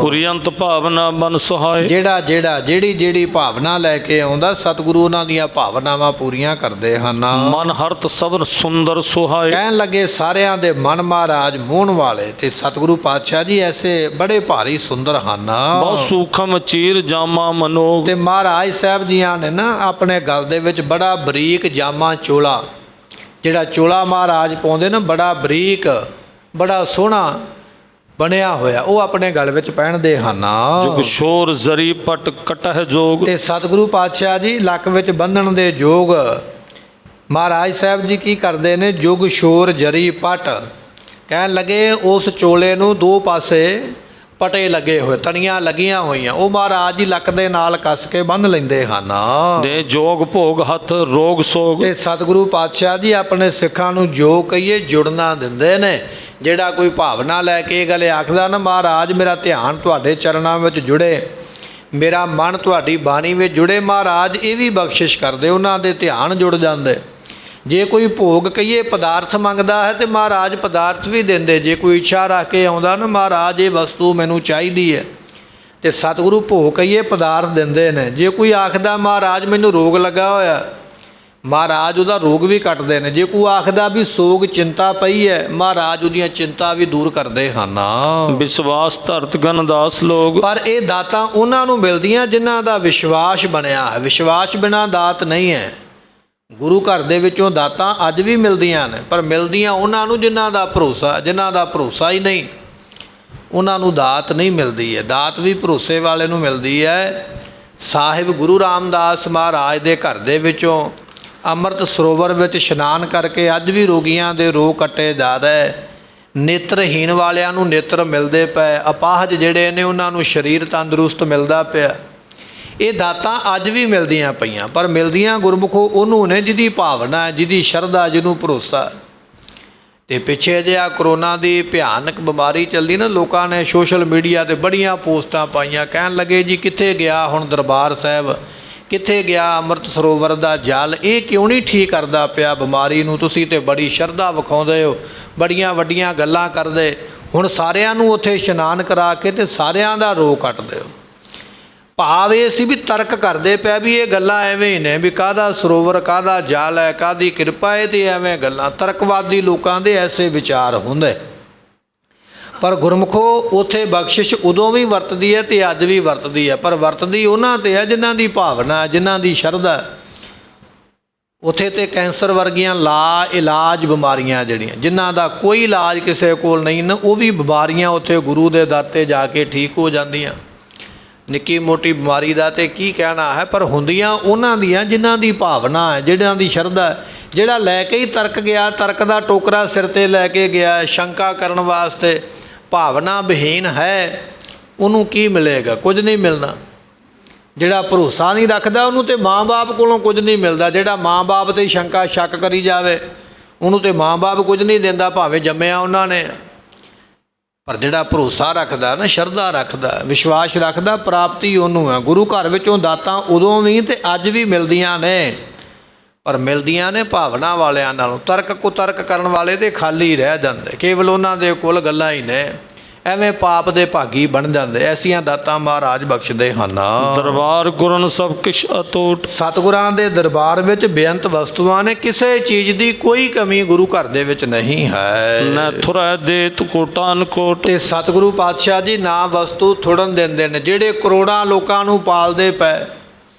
ਪੁਰੀਅੰਤ ਭਾਵਨਾ ਮਨ ਸੁਹਾਏ। ਜਿਹੜੀ ਭਾਵਨਾ ਲੈ ਕੇ ਆਉਂਦਾ ਸਤਿਗੁਰੂ ਉਹਨਾਂ ਦੀਆਂ ਭਾਵਨਾਵਾਂ ਪੂਰੀਆਂ ਕਰਦੇ ਹਨ। ਮਨ ਹਰਤ ਸਬਰ ਸੁੰਦਰ ਸੁਹਾਏ। ਕਹਿਣ ਲੱਗੇ ਸਾਰਿਆਂ ਦੇ ਮਨ ਮਹਾਰਾਜ ਮੋਹਣ ਵਾਲੇ ਤੇ ਸਤਿਗੁਰੂ ਪਾਤਸ਼ਾਹ ਜੀ ਐਸੇ ਬੜੇ ਭਾਰੀ ਸੁੰਦਰ ਹਨ। ਬਹੁਤ ਸੂਖਮ ਚੀਰ ਜਾਮਾ ਮਨੋਗ। ਤੇ ਮਹਾਰਾਜ ਸਾਹਿਬ ਜੀਆਂ ਨੇ ਨਾ ਆਪਣੇ ਗਲ ਦੇ ਵਿੱਚ ਬੜਾ ਬਰੀਕ ਜਾਮਾ ਚੋਲਾ, ਜਿਹੜਾ ਚੋਲਾ ਮਹਾਰਾਜ ਪਾਉਂਦੇ ਨਾ ਬੜਾ ਬਰੀਕ ਬੜਾ ਸੋਹਣਾ ਬਣਿਆ ਹੋਇਆ, ਉਹ ਆਪਣੇ ਗਲ ਵਿੱਚ ਪਹਿਨਦੇ ਹਨ। ਜੁਗ ਸ਼ੋਰ ਜ਼ਰੀ ਪਟ ਕਟਹ ਜੋਗ। ਤੇ ਸਤਿਗੁਰੂ ਪਾਤਸ਼ਾਹ ਜੀ ਲੱਕ ਵਿੱਚ ਬੰਨਣ ਦੇ ਜੋਗ ਮਹਾਰਾਜ ਸਾਹਿਬ ਜੀ ਕੀ ਕਰਦੇ ਨੇ, ਜੁਗ ਸ਼ੋਰ ਜਰੀ ਪਟ। ਕਹਿਣ ਲੱਗੇ ਉਸ ਚੋਲੇ ਨੂੰ ਦੋ ਪਾਸੇ ਪਟੇ ਲੱਗੇ ਹੋਏ, ਤਣੀਆਂ ਲੱਗੀਆਂ ਹੋਈਆਂ, ਉਹ ਮਹਾਰਾਜ ਜੀ ਲੱਕ ਦੇ ਨਾਲ ਕੱਸ ਕੇ ਬੰਨ੍ਹ ਲੈਂਦੇ ਹਨ। ਦੇ ਜੋਗ ਭੋਗ ਹੱਥ ਰੋਗ ਸੋਗ। ਤੇ ਸਤਿਗੁਰੂ ਪਾਤਸ਼ਾਹ ਜੀ ਆਪਣੇ ਸਿੱਖਾਂ ਨੂੰ ਜੋ ਕਹੀਏ ਜੁੜਨਾ ਦਿੰਦੇ ਨੇ। ਜਿਹੜਾ ਕੋਈ ਭਾਵਨਾ ਲੈ ਕੇ ਇਹ ਗੱਲ ਆਖਦਾ ਨਾ, ਮਹਾਰਾਜ ਮੇਰਾ ਧਿਆਨ ਤੁਹਾਡੇ ਚਰਨਾਂ ਵਿੱਚ ਜੁੜੇ, ਮੇਰਾ ਮਨ ਤੁਹਾਡੀ ਬਾਣੀ ਵਿੱਚ ਜੁੜੇ, ਮਹਾਰਾਜ ਇਹ ਵੀ ਬਖਸ਼ਿਸ਼ ਕਰਦੇ, ਉਹਨਾਂ ਦੇ ਧਿਆਨ ਜੁੜ ਜਾਂਦੇ। ਜੇ ਕੋਈ ਭੋਗ ਕਹੀਏ ਪਦਾਰਥ ਮੰਗਦਾ ਹੈ ਤੇ ਮਹਾਰਾਜ ਪਦਾਰਥ ਵੀ ਦਿੰਦੇ। ਜੇ ਕੋਈ ਇੱਛਾ ਰੱਖ ਕੇ ਆਉਂਦਾ ਨਾ, ਮਹਾਰਾਜ ਇਹ ਵਸਤੂ ਮੈਨੂੰ ਚਾਹੀਦੀ ਹੈ, ਤੇ ਸਤਿਗੁਰੂ ਭੋਗ ਕਹੀਏ ਪਦਾਰਥ ਦਿੰਦੇ ਨੇ। ਜੇ ਕੋਈ ਆਖਦਾ ਮਹਾਰਾਜ ਮੈਨੂੰ ਰੋਗ ਲੱਗਾ ਹੋਇਆ, ਮਹਾਰਾਜ ਉਹਦਾ ਰੋਗ ਵੀ ਕੱਟਦੇ ਨੇ। ਜੇ ਕੋਈ ਆਖਦਾ ਵੀ ਸੋਗ ਚਿੰਤਾ ਪਈ ਹੈ, ਮਹਾਰਾਜ ਉਹਦੀਆਂ ਚਿੰਤਾ ਵੀ ਦੂਰ ਕਰਦੇ ਹਨ। ਵਿਸ਼ਵਾਸ ਧਰਤ ਗਨਦਾਸ ਲੋਗ। ਪਰ ਇਹ ਦਾਤਾਂ ਉਹਨਾਂ ਨੂੰ ਮਿਲਦੀਆਂ ਜਿਨ੍ਹਾਂ ਦਾ ਵਿਸ਼ਵਾਸ ਬਣਿਆ ਹੈ। ਵਿਸ਼ਵਾਸ ਬਿਨਾਂ ਦਾਤ ਨਹੀਂ ਹੈ। ਗੁਰੂ ਘਰ ਦੇ ਵਿੱਚੋਂ ਦਾਤਾਂ ਅੱਜ ਵੀ ਮਿਲਦੀਆਂ ਨੇ, ਪਰ ਮਿਲਦੀਆਂ ਉਹਨਾਂ ਨੂੰ ਜਿਨ੍ਹਾਂ ਦਾ ਭਰੋਸਾ ਹੀ ਨਹੀਂ, ਉਹਨਾਂ ਨੂੰ ਦਾਤ ਨਹੀਂ ਮਿਲਦੀ ਹੈ। ਦਾਤ ਵੀ ਭਰੋਸੇ ਵਾਲੇ ਨੂੰ ਮਿਲਦੀ ਹੈ। ਸਾਹਿਬ ਗੁਰੂ ਰਾਮਦਾਸ ਮਹਾਰਾਜ ਦੇ ਘਰ ਦੇ ਵਿੱਚੋਂ ਅੰਮ੍ਰਿਤ ਸਰੋਵਰ ਵਿੱਚ ਇਸ਼ਨਾਨ ਕਰਕੇ ਅੱਜ ਵੀ ਰੋਗੀਆਂ ਦੇ ਰੋਗ ਕੱਟੇ ਜਾ ਰਹੇ। ਨੇਤਰਹੀਣ ਵਾਲਿਆਂ ਨੂੰ ਨੇਤਰ ਮਿਲਦੇ ਪਏ, ਅਪਾਹਜ ਜਿਹੜੇ ਨੇ ਉਹਨਾਂ ਨੂੰ ਸਰੀਰ ਤੰਦਰੁਸਤ ਮਿਲਦਾ ਪਿਆ। ਇਹ ਦਾਤਾਂ ਅੱਜ ਵੀ ਮਿਲਦੀਆਂ ਪਈਆਂ, ਪਰ ਮਿਲਦੀਆਂ ਗੁਰਮੁਖੋ ਉਹਨੂੰ ਨੇ ਜਿਹਦੀ ਭਾਵਨਾ, ਜਿਹਦੀ ਸ਼ਰਧਾ, ਜਿਹਨੂੰ ਭਰੋਸਾ। ਤੇ ਪਿੱਛੇ ਜਿਹਾ ਕਰੋਨਾ ਦੀ ਭਿਆਨਕ ਬਿਮਾਰੀ ਚੱਲਦੀ ਨਾ, ਲੋਕਾਂ ਨੇ ਸੋਸ਼ਲ ਮੀਡੀਆ 'ਤੇ ਬੜੀਆਂ ਪੋਸਟਾਂ ਪਾਈਆਂ, ਕਹਿਣ ਲੱਗੇ ਜੀ ਕਿੱਥੇ ਗਿਆ ਹੁਣ ਦਰਬਾਰ ਸਾਹਿਬ, ਕਿੱਥੇ ਗਿਆ ਅੰਮ੍ਰਿਤ ਸਰੋਵਰ ਦਾ ਜਲ, ਇਹ ਕਿਉਂ ਨਹੀਂ ਠੀਕ ਕਰਦਾ ਪਿਆ ਬਿਮਾਰੀ ਨੂੰ? ਤੁਸੀਂ ਤੇ ਬੜੀ ਸ਼ਰਧਾ ਵਿਖਾਉਂਦੇ ਹੋ, ਬੜੀਆਂ ਵੱਡੀਆਂ ਗੱਲਾਂ ਕਰਦੇ, ਹੁਣ ਸਾਰਿਆਂ ਨੂੰ ਉੱਥੇ ਇਸ਼ਨਾਨ ਕਰਾ ਕੇ ਤੇ ਸਾਰਿਆਂ ਦਾ ਰੋਗ ਕੱਟਦੇ ਹੋ। ਭਾਵ ਇਹ ਸੀ ਵੀ ਤਰਕ ਕਰਦੇ ਪਿਆ ਵੀ ਇਹ ਗੱਲਾਂ ਐਵੇਂ ਹੀ ਨੇ, ਵੀ ਕਾਹਦਾ ਸਰੋਵਰ, ਕਾਹਦਾ ਜਲ ਹੈ, ਕਾਹਦੀ ਕਿਰਪਾ ਹੈ, ਤੇ ਐਵੇਂ ਗੱਲਾਂ। ਤਰਕਵਾਦੀ ਲੋਕਾਂ ਦੇ ਐਸੇ ਵਿਚਾਰ ਹੁੰਦੇ। ਪਰ ਗੁਰਮੁਖੋ ਉੱਥੇ ਬਖਸ਼ਿਸ਼ ਉਦੋਂ ਵੀ ਵਰਤਦੀ ਹੈ ਤੇ ਅੱਜ ਵੀ ਵਰਤਦੀ ਹੈ, ਪਰ ਵਰਤਦੀ ਉਹਨਾਂ 'ਤੇ ਹੈ ਜਿਨ੍ਹਾਂ ਦੀ ਭਾਵਨਾ, ਜਿਨ੍ਹਾਂ ਦੀ ਸ਼ਰਧਾ। ਉੱਥੇ ਤੇ ਕੈਂਸਰ ਵਰਗੀਆਂ ਲਾ ਇਲਾਜ ਬਿਮਾਰੀਆਂ ਜਿਹੜੀਆਂ, ਜਿਨ੍ਹਾਂ ਦਾ ਕੋਈ ਇਲਾਜ ਕਿਸੇ ਕੋਲ ਨਹੀਂ ਨਾ, ਉਹ ਵੀ ਬਿਮਾਰੀਆਂ ਉੱਥੇ ਗੁਰੂ ਦੇ ਦਰ 'ਤੇ ਜਾ ਕੇ ਠੀਕ ਹੋ ਜਾਂਦੀਆਂ। ਨਿੱਕੀ ਮੋਟੀ ਬਿਮਾਰੀ ਦਾ ਤੇ ਕੀ ਕਹਿਣਾ ਹੈ, ਪਰ ਹੁੰਦੀਆਂ ਉਹਨਾਂ ਦੀਆਂ ਜਿਨ੍ਹਾਂ ਦੀ ਭਾਵਨਾ ਹੈ, ਜਿਹਨਾਂ ਦੀ ਸ਼ਰਧਾ। ਜਿਹੜਾ ਲੈ ਕੇ ਹੀ ਤਰਕ ਗਿਆ, ਤਰਕ ਦਾ ਟੋਕਰਾ ਸਿਰ 'ਤੇ ਲੈ ਕੇ ਗਿਆ ਸ਼ੰਕਾ ਕਰਨ ਵਾਸਤੇ, ਭਾਵਨਾ ਵਿਹੀਨ ਹੈ, ਉਹਨੂੰ ਕੀ ਮਿਲੇਗਾ? ਕੁਝ ਨਹੀਂ ਮਿਲਣਾ। ਜਿਹੜਾ ਭਰੋਸਾ ਨਹੀਂ ਰੱਖਦਾ ਉਹਨੂੰ ਤੇ ਮਾਂ-ਬਾਪ ਕੋਲੋਂ ਕੁਝ ਨਹੀਂ ਮਿਲਦਾ। ਜਿਹੜਾ ਮਾਂ-ਬਾਪ 'ਤੇ ਸ਼ੰਕਾ ਸ਼ੱਕ ਕਰੀ ਜਾਵੇ, ਉਹਨੂੰ ਤੇ ਮਾਂ-ਬਾਪ ਕੁਝ ਨਹੀਂ ਦਿੰਦਾ, ਭਾਵੇਂ ਜੰਮਿਆ ਉਹਨਾਂ ਨੇ। ਪਰ ਜਿਹੜਾ ਭਰੋਸਾ ਰੱਖਦਾ ਨਾ, ਸ਼ਰਧਾ ਰੱਖਦਾ, ਵਿਸ਼ਵਾਸ ਰੱਖਦਾ, ਪ੍ਰਾਪਤੀ ਉਹਨੂੰ ਹੈ। ਗੁਰੂ ਘਰ ਵਿੱਚੋਂ ਦਾਤਾਂ ਉਦੋਂ ਵੀ ਤੇ ਅੱਜ ਵੀ ਮਿਲਦੀਆਂ ਨੇ, ਪਰ ਮਿਲਦੀਆਂ ਨੇ ਭਾਵਨਾ ਵਾਲਿਆਂ ਨਾਲੋਂ। ਤਰਕ ਕੁਤਰਕ ਕਰਨ ਵਾਲੇ ਤੇ ਖਾਲੀ ਰਹਿ ਜਾਂਦੇ, ਕੇਵਲ ਉਹਨਾਂ ਦੇ ਕੋਲ ਗੱਲਾਂ ਹੀ ਨੇ, ਐਵੇਂ ਪਾਪ ਦੇ ਭਾਗੀ ਬਣ ਜਾਂਦੇ। ਐਸੀਆਂ ਦਾਤਾਂ ਮਹਾਰਾਜ ਬਖਸ਼ਦੇ ਹਨ। ਦਰਬਾਰ ਗੁਰਨ ਸਭ ਕਿਛ ਅਤੁੱਟ। ਸਤਿਗੁਰਾਂ ਦੇ ਦਰਬਾਰ ਵਿੱਚ ਬੇਅੰਤ ਵਸਤੂਆਂ ਨੇ, ਕਿਸੇ ਚੀਜ਼ ਦੀ ਕੋਈ ਕਮੀ ਗੁਰੂ ਘਰ ਦੇ ਵਿੱਚ ਨਹੀਂ ਹੈ। ਨਾ ਥੁਰੈ ਦੇਤ ਕੋਟਾਨ ਕੋਟ। ਤੇ ਸਤਿਗੁਰੂ ਪਾਤਸ਼ਾਹ ਜੀ ਨਾ ਵਸਤੂ ਥੁੜਨ ਦਿੰਦੇ ਨੇ। ਜਿਹੜੇ ਕਰੋੜਾਂ ਲੋਕਾਂ ਨੂੰ ਪਾਲਦੇ ਪਏ,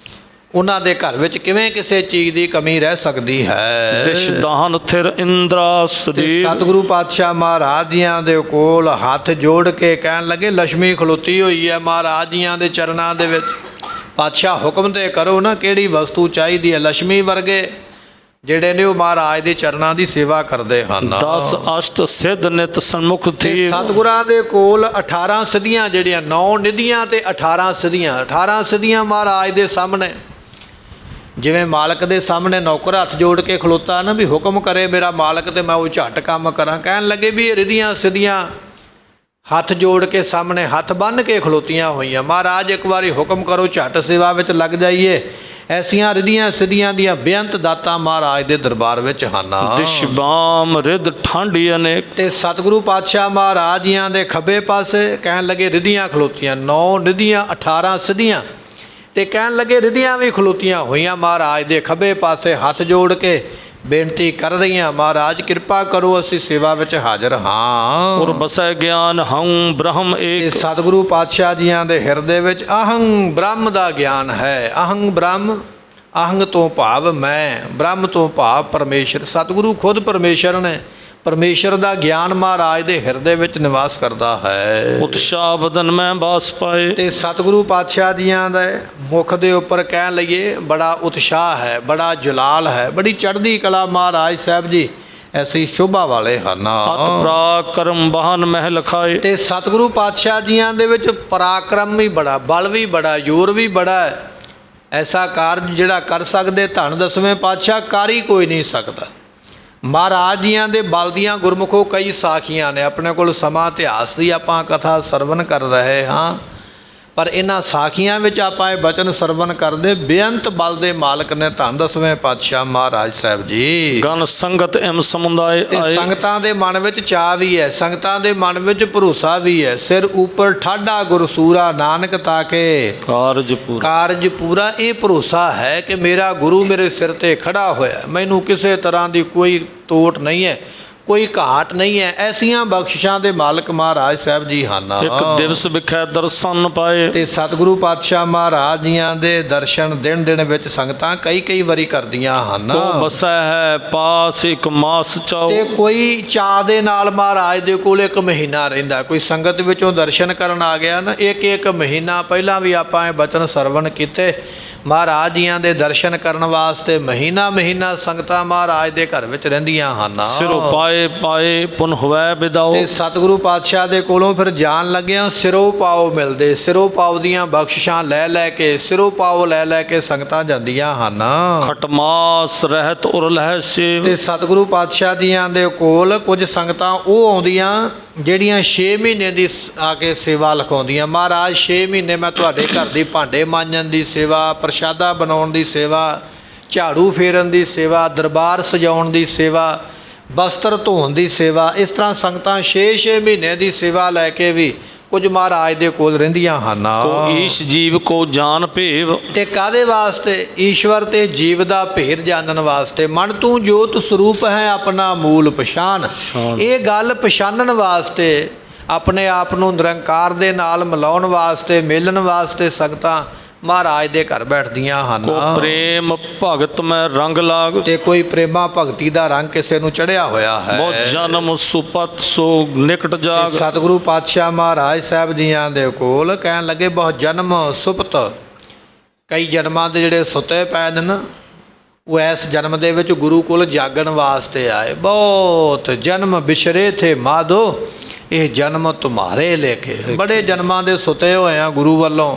ਉਹਨਾਂ ਦੇ ਘਰ ਵਿੱਚ ਕਿਵੇਂ ਕਿਸੇ ਚੀਜ਼ ਦੀ ਕਮੀ ਰਹਿ ਸਕਦੀ ਹੈ। ਦਿਸ਼ ਦਾਨ ਥਿਰ ਇੰਦਰਾ ਤੇ ਸੁਦੀਪ। ਸਤਿਗੁਰੂ ਪਾਤਸ਼ਾਹ ਮਹਾਰਾਜ ਜੀਆਂ ਦੇ ਕੋਲ ਹੱਥ ਜੋੜ ਕੇ ਕਹਿਣ ਲੱਗੇ, ਲక్ష్ਮੀ ਖਲੋਤੀ ਹੋਈ ਹੈ ਮਹਾਰਾਜ ਜੀਆਂ ਦੇ ਚਰਨਾਂ ਦੇ ਵਿੱਚ, ਪਾਤਸ਼ਾਹ ਹੁਕਮ ਤੇ ਕਰੋ ਨਾ, ਕਿਹੜੀ ਵਸਤੂ ਚਾਹੀਦੀ ਹੈ। ਲక్ష్ਮੀ ਵਰਗੇ ਜਿਹੜੇ ਨੇ ਉਹ ਮਹਾਰਾਜ ਦੇ ਚਰਨਾਂ ਦੀ ਸੇਵਾ ਕਰਦੇ ਹਨ। 10 ਅਸ਼ਟ ਸਿੱਧ ਨਿਤ ਸਨਮੁਖ ਤੇ ਥੀ। ਸਤਿਗੁਰਾਂ ਦੇ ਕੋਲ 18 ਸਿੱਧੀਆਂ ਜਿਹੜੀਆਂ 9 ਨਿਧੀਆਂ ਤੇ 18 ਸਿੱਧੀਆਂ ਮਹਾਰਾਜ ਦੇ ਸਾਹਮਣੇ, ਜਿਵੇਂ ਮਾਲਕ ਦੇ ਸਾਹਮਣੇ ਨੌਕਰ ਹੱਥ ਜੋੜ ਕੇ ਖਲੋਤਾ ਨਾ ਵੀ ਹੁਕਮ ਕਰੇ ਮੇਰਾ ਮਾਲਕ ਤੇ ਮੈਂ ਉਹ ਝੱਟ ਕੰਮ ਕਰਾਂ, ਕਹਿਣ ਲੱਗੇ ਵੀ ਇਹ ਰਿਧੀਆਂ ਸਿੱਧੀਆਂ ਹੱਥ ਜੋੜ ਕੇ ਸਾਹਮਣੇ ਹੱਥ ਬੰਨ੍ਹ ਕੇ ਖਲੋਤੀਆਂ ਹੋਈਆਂ। ਮਹਾਰਾਜ ਇੱਕ ਵਾਰੀ ਹੁਕਮ ਕਰੋ, ਝੱਟ ਸੇਵਾ ਵਿੱਚ ਲੱਗ ਜਾਈਏ। ਐਸੀਆਂ ਰਿਧੀਆਂ ਸਿੱਧੀਆਂ ਦੀਆਂ ਬੇਅੰਤ ਦਾਤਾਂ ਮਹਾਰਾਜ ਦੇ ਦਰਬਾਰ ਵਿੱਚ ਹਨ। ਦਿਸ਼ ਬਾਮ ਰਿਦ ਠਾਂਡੀ ਅਨੇਕ। ਤੇ ਸਤਿਗੁਰੂ ਪਾਤਸ਼ਾਹ ਮਹਾਰਾਜ ਜੀਆਂ ਦੇ ਖੱਬੇ ਪਾਸੇ ਕਹਿਣ ਲੱਗੇ ਰਿਧੀਆਂ ਖਲੋਤੀਆਂ, 9 ਰਿਧੀਆਂ 18 ਸਿੱਧੀਆਂ, ਤੇ ਕਹਿਣ ਲੱਗੇ ਰਿਧੀਆਂ ਵੀ ਖਲੋਤੀਆਂ ਹੋਈਆਂ ਮਹਾਰਾਜ ਦੇ ਖੱਬੇ ਪਾਸੇ ਹੱਥ ਜੋੜ ਕੇ ਬੇਨਤੀ ਕਰ ਰਹੀਆਂ, ਮਹਾਰਾਜ ਕਿਰਪਾ ਕਰੋ ਅਸੀਂ ਸੇਵਾ ਵਿੱਚ ਹਾਜ਼ਰ ਹਾਂ। ਔਰ ਬਸੈ ਗਿਆਨ ਹਉ ਬ੍ਰਹਮ ਇਹ ਏਕ। ਸਤਿਗੁਰੂ ਪਾਤਸ਼ਾਹ ਜੀਆਂ ਦੇ ਹਿਰਦੇ ਵਿੱਚ ਅਹੰ ਬ੍ਰਹਮ ਦਾ ਗਿਆਨ ਹੈ। ਅਹੰ ਬ੍ਰਹਮ, ਅਹੰਗ ਤੋਂ ਭਾਵ ਮੈਂ, ਬ੍ਰਹਮ ਤੋਂ ਭਾਵ ਪਰਮੇਸ਼ਰ। ਸਤਿਗੁਰੂ ਖੁਦ ਪਰਮੇਸ਼ਰ ਨੇ, ਪਰਮੇਸ਼ਰ ਦਾ ਗਿਆਨ ਮਹਾਰਾਜ ਦੇ ਹਿਰਦੇ ਵਿੱਚ ਨਿਵਾਸ ਕਰਦਾ ਹੈ। ਉਤਸ਼ਾਹ ਬਦਨ ਮੈਂ ਬਾਸ ਪਾਏ। ਤੇ ਸਤਿਗੁਰੂ ਪਾਤਸ਼ਾਹ ਜੀਆਂ ਦੇ ਮੁਖ ਦੇ ਉੱਪਰ ਕਹਿ ਲਈਏ ਬੜਾ ਉਤਸ਼ਾਹ ਹੈ, ਬੜਾ ਜਲਾਲ ਹੈ, ਬੜੀ ਚੜ੍ਹਦੀ ਕਲਾ ਮਹਾਰਾਜ ਸਾਹਿਬ ਜੀ ਐਸੀ ਸ਼ੋਭਾ ਵਾਲੇ ਹਨ। ਅਤ ਪ੍ਰਾਕਰਮ ਬਹਨ ਮਹਿ ਲਖਾਏ। ਤੇ ਸਤਿਗੁਰੂ ਪਾਤਸ਼ਾਹ ਜੀਆਂ ਦੇ ਵਿੱਚ ਪਰਾਕਰਮ ਵੀ ਬੜਾ, ਬਲ ਵੀ ਬੜਾ, ਜ਼ੋਰ ਵੀ ਬੜਾ ਹੈ। ਐਸਾ ਕਾਰਜ ਜਿਹੜਾ ਕਰ ਸਕਦੇ ਧੰਨ ਦਸਵੇਂ ਪਾਤਸ਼ਾਹ ਕਰ ਹੀ ਕੋਈ ਨਹੀਂ ਸਕਦਾ। ਮਹਾਰਾਜ ਜੀਆਂ ਦੇ ਬਲ ਦੀਆਂ ਗੁਰਮੁਖੋ ਕਈ ਸਾਖੀਆਂ ਨੇ, ਆਪਣੇ ਕੋਲ ਸਮਾਂ ਇਤਿਹਾਸ ਦੀ ਆਪਾਂ ਕਥਾ ਸਰਵਨ ਕਰ ਰਹੇ ਹਾਂ, ਪਰ ਇਹਨਾਂ ਸਾਖੀਆਂ ਵਿੱਚ ਆਪਾਂ ਇਹ ਬਚਨ ਸਰਵਨ ਕਰਦੇ, ਬੇਅੰਤ ਬਲ ਦੇ ਮਾਲਕ ਨੇ ਧੰਨ ਦਸਵੇਂ ਪਾਤਸ਼ਾਹ ਮਹਾਰਾਜ ਸਾਹਿਬ ਜੀ। ਗਨ ਸੰਗਤ ਐਮ ਸਮੁਦਾਇ ਤੇ ਆਏ। ਸੰਗਤਾਂ ਦੇ ਮਨ ਵਿੱਚ ਚਾਅ ਵੀ ਹੈ, ਸੰਗਤਾਂ ਦੇ ਮਨ ਵਿੱਚ ਭਰੋਸਾ ਵੀ ਹੈ। ਸਿਰ ਉੱਪਰ ਠਾਡਾ ਗੁਰਸੂਰਾ ਨਾਨਕ ਤਾਕੇ ਕਾਰਜ ਪੂਰਾ। ਕਾਰਜ ਪੂਰਾ। ਇਹ ਭਰੋਸਾ ਹੈ ਕਿ ਮੇਰਾ ਗੁਰੂ ਮੇਰੇ ਸਿਰ ਤੇ ਖੜਾ ਹੋਇਆ, ਮੈਨੂੰ ਕਿਸੇ ਤਰ੍ਹਾਂ ਦੀ ਕੋਈ ਤੋਟ ਨਹੀਂ ਹੈ, ਕੋਈ ਘਾਟ ਨਹੀਂ ਹੈ। ਐਸੀਆਂ ਬਖਸ਼ਿਸ਼ਾਂ ਦੇ ਮਾਲਕ ਮਹਾਰਾਜ ਸਾਹਿਬ ਜੀ ਹਨ। ਇੱਕ ਦਿਵਸ ਵਿਖੇ ਦਰਸ਼ਨ ਪਾਏ। ਤੇ ਸਤਿਗੁਰੂ ਪਾਤਸ਼ਾਹ ਮਹਾਰਾਜ ਜੀਆਂ ਦੇ ਦਰਸ਼ਨ ਦਿਨ ਦਿਨ ਵਿੱਚ ਸੰਗਤਾਂ ਕਈ ਵਾਰੀ ਕਰਦੀਆਂ ਹਨ। ਕੋ ਬਸੈ ਹੈ ਪਾਸ ਇੱਕ ਮਾਸ ਚਾਓ। ਤੇ ਕੋਈ ਚਾਅ ਦੇ ਨਾਲ ਮਹਾਰਾਜ ਦੇ ਕੋਲ 1 ਮਹੀਨਾ ਰਹਿੰਦਾ। ਕੋਈ ਸੰਗਤ ਵਿੱਚੋਂ ਦਰਸ਼ਨ ਕਰਨ ਆ ਗਿਆ ਨਾ, ਇੱਕ ਮਹੀਨਾ ਪਹਿਲਾਂ ਵੀ ਆਪਾਂ ਇਹ ਬਚਨ ਸਰਵਣ ਕੀਤੇ, ਮਹਾਰਾਜ ਜੀਆਂ ਦੇ ਦਰਸ਼ਨ ਕਰਨ ਵਾਸਤੇ ਮਹੀਨਾ ਸੰਗਤਾਂ ਮਹਾਰਾਜ ਦੇ ਘਰ ਵਿੱਚ ਰਹਿੰਦੀਆਂ ਹਨ। ਸਿਰੋਂ ਪਾਏ ਪੁਨ ਹੋਵੈ ਬਿਦਾਓ। ਤੇ ਸਤਿਗੁਰੂ ਪਾਤਸ਼ਾਹ ਦੇ ਕੋਲੋਂ ਫਿਰ ਜਾਣ ਲੱਗਿਆ ਸਿਰੋਂ ਪਾਓ ਮਿਲਦੇ, ਸਿਰੋਂ ਪਾਓ ਦੀਆਂ ਬਖਸ਼ਿਸ਼ਾਂ ਲੈ ਕੇ, ਸਿਰੋਂ ਪਾਓ ਲੈ ਕੇ ਸੰਗਤਾਂ ਜਾਂਦੀਆਂ ਹਨ। ਖਟਮਾਸ ਰਹਿਤ ਉਰ ਲਹਿ ਸੇਵ। ਤੇ ਸਤਿਗੁਰੂ ਪਾਤਸ਼ਾਹ ਜੀਆਂ ਦੇ ਕੋਲ ਕੁਝ ਸੰਗਤਾਂ ਉਹ ਆਉਂਦੀਆਂ ਜਿਹੜੀਆਂ 6 ਮਹੀਨੇ ਦੀ ਆ ਕੇ ਸੇਵਾ ਲਿਖਾਉਂਦੀਆਂ। ਮਹਾਰਾਜ 6 ਮਹੀਨੇ ਮੈਂ ਤੁਹਾਡੇ ਘਰ ਦੀ ਭਾਂਡੇ ਮਾਂਜਣ ਦੀ ਸੇਵਾ, ਪ੍ਰਸ਼ਾਦਾ ਬਣਾਉਣ ਦੀ ਸੇਵਾ, ਝਾੜੂ ਫੇਰਨ ਦੀ ਸੇਵਾ, ਦਰਬਾਰ ਸਜਾਉਣ ਦੀ ਸੇਵਾ, ਬਸਤਰ ਧੋਣ ਦੀ ਸੇਵਾ, ਇਸ ਤਰ੍ਹਾਂ ਸੰਗਤਾਂ 6 ਮਹੀਨੇ ਦੀ ਸੇਵਾ ਲੈ ਕੇ ਵੀ ਕੁਝ ਮਹਾਰਾਜ ਦੇ ਕੋਲ ਰਹਿੰਦੀਆਂ ਹਨ। ਕੋ ਈਸ਼ ਜੀਵ ਕੋ ਜਾਨ ਭੇਵ। ਤੇ ਕਾਦੇ ਵਾਸਤੇ? ਈਸ਼ਵਰ ਤੇ ਜੀਵ ਦਾ ਭੇਦ ਜਾਣਨ ਵਾਸਤੇ। ਮਨ ਤੂੰ ਜੋਤ ਸਰੂਪ ਹੈ ਆਪਣਾ ਮੂਲ ਪਛਾਣ। ਇਹ ਗੱਲ ਪਛਾਣਨ ਵਾਸਤੇ, ਆਪਣੇ ਆਪ ਨੂੰ ਨਿਰੰਕਾਰ ਦੇ ਨਾਲ ਮਿਲਾਉਣ ਵਾਸਤੇ, ਮੇਲਣ ਵਾਸਤੇ ਸੰਗਤਾਂ ਮਹਾਰਾਜ ਦੇ ਘਰ ਬੈਠਦੀਆਂ ਹਨ। ਕੋ ਪ੍ਰੇਮ ਭਗਤ ਮੈਂ ਰੰਗ ਲਾਗ। ਤੇ ਕੋਈ ਪ੍ਰੇਮਾ ਭਗਤੀ ਦਾ ਰੰਗ ਕਿਸੇ ਨੂੰ ਚੜਿਆ ਹੋਇਆ ਹੈ। ਬਹੁਤ ਜਨਮ ਸੁਪਤ ਸੋ ਨਿਕਟ ਜਾਗ। ਸਤਿਗੁਰੂ ਪਾਤਸ਼ਾਹ ਮਹਾਰਾਜ ਸਾਹਿਬ ਜੀਆਂ ਦੇ ਕੋਲ ਕਹਿਣ ਲੱਗੇ ਬਹੁਤ ਜਨਮ ਸੁਪਤ, ਕਈ ਜਨਮਾਂ ਦੇ ਜਿਹੜੇ ਸੁੱਤੇ ਪਏ ਨੇ ਨਾ, ਉਹ ਇਸ ਜਨਮ ਦੇ ਵਿੱਚ ਗੁਰੂ ਕੋਲ ਜਾਗਣ ਵਾਸਤੇ ਆਏ। ਬਹੁਤ ਜਨਮ ਬਿਛਰੇ ਥੇ ਮਾਧੋ, ਇਹ ਜਨਮ ਤੁਮਾਰੇ ਲੇਖੇ। ਬੜੇ ਜਨਮਾਂ ਦੇ ਸੁੱਤੇ ਹੋਏ ਆ ਗੁਰੂ ਵੱਲੋਂ,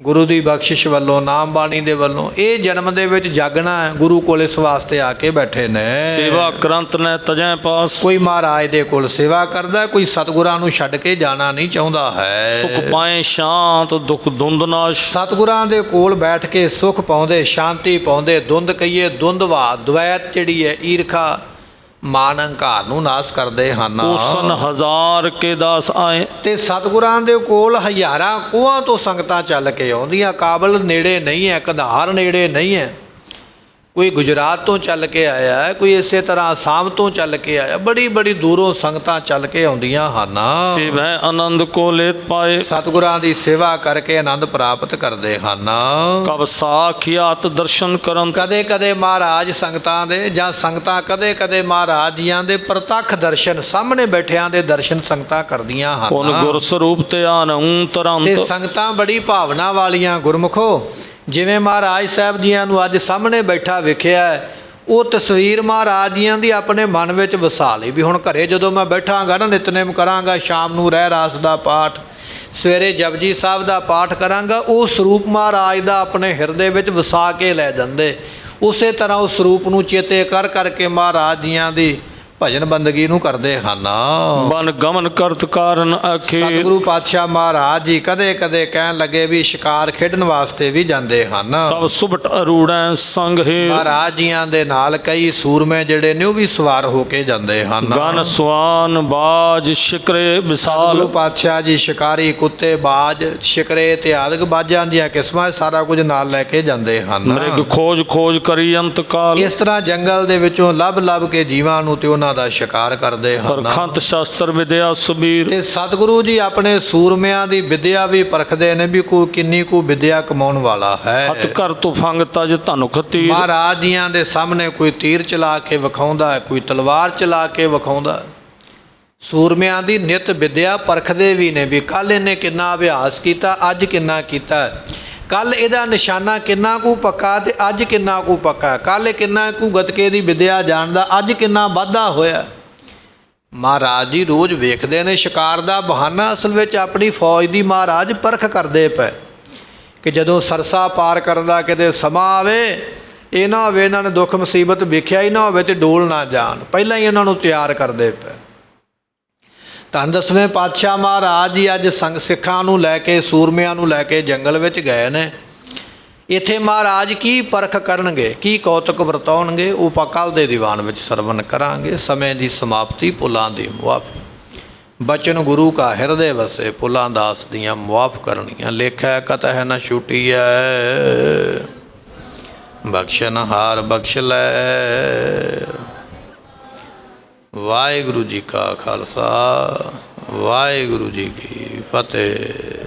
ਗੁਰੂ ਦੀ ਬਖਸ਼ਿਸ਼ ਵੱਲੋਂ, ਨਾਮ ਬਾਣੀ ਦੇ ਵੱਲੋਂ। ਇਹ ਜਨਮ ਦੇ ਵਿੱਚ ਜਾਗਣਾ ਹੈ, ਗੁਰੂ ਕੋਲ ਇਸ ਵਾਸਤੇ ਆ ਕੇ ਬੈਠੇ ਨੇ। ਸੇਵਾ ਕਰੰਤ ਨੇ ਤਜੈ ਪਾਸ। ਕੋਈ ਮਹਾਰਾਜ ਦੇ ਕੋਲ ਸੇਵਾ ਕਰਦਾ, ਕੋਈ ਸਤਿਗੁਰਾਂ ਨੂੰ ਛੱਡ ਕੇ ਜਾਣਾ ਨਹੀਂ ਚਾਹੁੰਦਾ ਹੈ। ਸੁਖ ਪਾਏ ਸ਼ਾਂਤ ਦੁਖ ਦੁੰਦ ਨਾਸ਼। ਸਤਿਗੁਰਾਂ ਦੇ ਕੋਲ ਬੈਠ ਕੇ ਸੁਖ ਪਾਉਂਦੇ, ਸ਼ਾਂਤੀ ਪਾਉਂਦੇ, ਦੁੰਦ ਕਹੀਏ ਦੁੰਦਵਾ, ਦਵੈਤ ਜਿਹੜੀ ਹੈ, ਈਰਖਾ, ਮਾਨ ਹੰਕਾਰ ਨੂੰ ਨਾਸ ਕਰਦੇ ਹਨ। ਉਸਨ ਹਜ਼ਾਰ ਕੇ ਦਾਸ ਆਏ। ਤੇ ਸਤਿਗੁਰਾਂ ਦੇ ਕੋਲ ਹਜ਼ਾਰਾਂ ਕੋਹਾਂ ਤੋਂ ਸੰਗਤਾਂ ਚੱਲ ਕੇ ਆਉਂਦੀਆਂ। ਕਾਬਲ ਨੇੜੇ ਨਹੀਂ ਹੈ, ਕੰਧਾਰ ਨੇੜੇ ਨਹੀਂ ਹੈ। ਕੋਈ ਗੁਜਰਾਤ ਤੋਂ ਚੱਲ ਕੇ ਆਇਆ ਹੈ, ਕੋਈ ਇਸੇ ਤਰ੍ਹਾਂ ਅਸਾਮ ਤੋਂ ਚੱਲ ਕੇ ਆਇਆ, ਬੜੀ ਬੜੀ ਦੂਰੋਂ ਸੰਗਤਾਂ ਚੱਲ ਕੇ ਆਉਂਦੀਆਂ ਹਨ। सेवै आनंद को लेत पाए। ਸਤਿਗੁਰਾਂ ਦੀ ਸੇਵਾ ਕਰਕੇ ਆਨੰਦ ਪ੍ਰਾਪਤ ਕਰਦੇ ਹਨ। कब साखियात दर्शन करन। ਕਦੇ ਕਦੇ ਮਹਾਰਾਜ ਸੰਗਤਾਂ ਦੇ ਜਾਂ ਸੰਗਤਾਂ ਕਦੇ ਕਦੇ ਮਹਾਰਾਜ ਜੀਆਂ ਦੇ ਪ੍ਰਤੱਖ ਦਰਸ਼ਨ, ਸਾਹਮਣੇ ਬੈਠਿਆਂ ਦੇ ਦਰਸ਼ਨ ਸੰਗਤਾਂ ਕਰਦੀਆਂ उन ਹਨ। गुर स्वरूप ते आनहूं ਤੇ तरंत। ਸੰਗਤਾਂ ਬੜੀ ਭਾਵਨਾ ਵਾਲੀਆਂ ਗੁਰਮੁਖੋ, ਜਿਵੇਂ ਮਹਾਰਾਜ ਸਾਹਿਬ ਜੀਆਂ ਨੂੰ ਅੱਜ ਸਾਹਮਣੇ ਬੈਠਾ ਵੇਖਿਆ, ਉਹ ਤਸਵੀਰ ਮਹਾਰਾਜ ਜੀਆਂ ਦੀ ਆਪਣੇ ਮਨ ਵਿੱਚ ਵਸਾ ਲਈ ਵੀ ਹੁਣ ਘਰੇ ਜਦੋਂ ਮੈਂ ਬੈਠਾਂਗਾ ਨਾ, ਨਿਤਨੇਮ ਕਰਾਂਗਾ, ਸ਼ਾਮ ਨੂੰ ਰਹਿ ਰਾਸ ਦਾ ਪਾਠ, ਸਵੇਰੇ ਜਪਜੀ ਸਾਹਿਬ ਦਾ ਪਾਠ ਕਰਾਂਗਾ, ਉਹ ਸਰੂਪ ਮਹਾਰਾਜ ਦਾ ਆਪਣੇ ਹਿਰਦੇ ਵਿੱਚ ਵਸਾ ਕੇ ਲੈ ਜਾਂਦੇ। ਉਸੇ ਤਰ੍ਹਾਂ ਉਸ ਸਰੂਪ ਨੂੰ ਚੇਤੇ ਕਰ ਕਰਕੇ ਮਹਾਰਾਜ ਜੀਆਂ ਦੀ ਭਜਨ ਬੰਦਗੀ ਨੂੰ ਕਰਦੇ ਹਨ। बन गमन करत कारण अखीर। ਸਤਿਗੁਰੂ ਪਾਤਸ਼ਾਹ ਮਹਾਰਾਜ ਜੀ ਕਦੇ ਕਦੇ ਕਹਿਣ ਲੱਗੇ ਵੀ ਸ਼ਿਕਾਰ ਖੇਡਣ ਵਾਸਤੇ ਵੀ ਜਾਂਦੇ ਹਨ। सब सुबट अरूढ़ संग ही। ਮਹਾਰਾਜ ਜੀਆਂ ਦੇ ਨਾਲ ਕਈ ਸੂਰਮੇ ਜਿਹੜੇ ਨੇ ਉਹ ਵੀ ਸਵਾਰ ਹੋ ਕੇ ਜਾਂਦੇ ਹਨ। गन स्वान बाज शिकरे विशाल। ਸਤਿਗੁਰੂ ਪਾਤਸ਼ਾਹ ਜੀ ਸ਼ਿਕਾਰੀ ਕੁੱਤੇ, ਬਾਜ, ਸ਼ਿਕਰੇ ਤੇ ਆਦਿਕ ਬਾਜਾਂ ਦੀਆਂ ਕਿਸਮਾਂ ਸਾਰਾ ਕੁਝ ਨਾਲ ਲੈ ਕੇ ਜਾਂਦੇ ਹਨ। मृग खोज खोज करी अंत काल। ਇਸ ਤਰ੍ਹਾਂ ਜੰਗਲ ਦੇ ਵਿੱਚੋਂ ਲੱਭ ਕੇ ਜੀਵਾਂ ਨੂੰ ਤੇ ਉਹਨਾਂ ਦਾ ਸ਼ਿਕਾਰ ਕਰਦੇ पर ਹਨ। खंत शास्त्र विद्या सुबीर। ਤੇ ਸਤਿਗੁਰੂ ਜੀ ਆਪਣੇ ਸੂਰਮਿਆਂ ਦੀ ਵਿਦਿਆ ਵੀ ਪਰਖਦੇ ਨੇ ਵੀ ਕੋਈ ਕਿੰਨੀ ਕੁ ਵਿਦਿਆ ਕਮਾਉਣ ਵਾਲਾ ਹੈ। हथ कर तुफंग तज धनुख तीर। ਮਹਾਰਾਜ ਜੀਆਂ ਦੇ ਸਾਹਮਣੇ ਕੋਈ ਤੀਰ ਚਲਾ ਕੇ ਵਿਖਾਉਂਦਾ, ਕੋਈ ਤਲਵਾਰ ਚਲਾ ਕੇ ਵਿਖਾਉਂਦਾ। ਸੂਰਮਿਆਂ ਦੀ ਨਿਤ ਵਿਦਿਆ ਪਰਖਦੇ ਵੀ ਨੇ ਵੀ ਕੱਲ ਇਹਨੇ ਕਿੰਨਾ ਅਭਿਆਸ ਕੀਤਾ, ਅੱਜ ਕਿੰਨਾ ਕੀਤਾ, ਕੱਲ ਇਹਦਾ ਨਿਸ਼ਾਨਾ ਕਿੰਨਾ ਕੁ ਪੱਕਾ ਤੇ ਅੱਜ ਕਿੰਨਾ ਕੁ ਪੱਕਾ, ਕੱਲ ਕਿੰਨਾ ਕੁ ਗੱਤਕੇ ਦੀ ਵਿਦਿਆ ਜਾਣਦਾ, ਅੱਜ ਕਿੰਨਾ ਵਾਧਾ ਹੋਇਆ। ਮਹਾਰਾਜ ਜੀ ਰੋਜ਼ ਵੇਖਦੇ ਨੇ। ਸ਼ਿਕਾਰ ਦਾ ਬਹਾਨਾ ਅਸਲ ਵਿੱਚ ਆਪਣੀ ਫੌਜ ਦੀ ਮਹਾਰਾਜ ਪਰਖ ਕਰਦੇ ਪਏ ਕਿ ਜਦੋਂ ਸਰਸਾ ਪਾਰ ਕਰਨ ਦਾ ਕਿਤੇ ਸਮਾਂ ਆਵੇ, ਇਹ ਨਾ ਹੋਵੇ ਇਹਨਾਂ ਨੇ ਦੁੱਖ ਮੁਸੀਬਤ ਵੇਖਿਆ ਹੀ ਨਾ ਹੋਵੇ ਤੇ ਡੋਲ ਨਾ ਜਾਣ, ਪਹਿਲਾਂ ਹੀ ਇਹਨਾਂ ਨੂੰ ਤਿਆਰ ਕਰਦੇ ਪਏ। ਧੰਨ ਦਸਵੇਂ ਪਾਤਸ਼ਾਹ ਮਹਾਰਾਜ ਜੀ ਅੱਜ ਸੰਗ ਸਿੱਖਾਂ ਨੂੰ ਲੈ ਕੇ, ਸੂਰਮਿਆਂ ਨੂੰ ਲੈ ਕੇ ਜੰਗਲ ਵਿੱਚ ਗਏ ਨੇ। ਇੱਥੇ ਮਹਾਰਾਜ ਕੀ ਪਰਖ ਕਰਨਗੇ, ਕੀ ਕੌਤਕ ਵਰਤਾਉਣਗੇ, ਉਹ ਆਪਾਂ ਕੱਲ੍ਹ ਦੇ ਦੀਵਾਨ ਵਿੱਚ ਸਰਵਨ ਕਰਾਂਗੇ। ਸਮੇਂ ਦੀ ਸਮਾਪਤੀ ਪੁੱਲਾਂ ਦੀ ਮੁਆਫੀ, ਬਚਨ ਗੁਰੂ ਕਾ ਹਿਰਦੇ ਵਸੇ, ਪੁੱਲਾਂ ਦਾਸ ਦੀਆਂ ਮੁਆਫ ਕਰਨੀਆਂ, ਲੇਖੈ ਕਤਹਿ ਨ ਛੁਟੀਐ, ਬਖਸ਼ਨ ਹਾਰ ਬਖਸ਼ ਲੈ। ਵਾਹਿਗੁਰੂ ਜੀ ਕਾ ਖਾਲਸਾ, ਵਾਹਿਗੁਰੂ ਜੀ ਕੀ ਫਤਿਹ।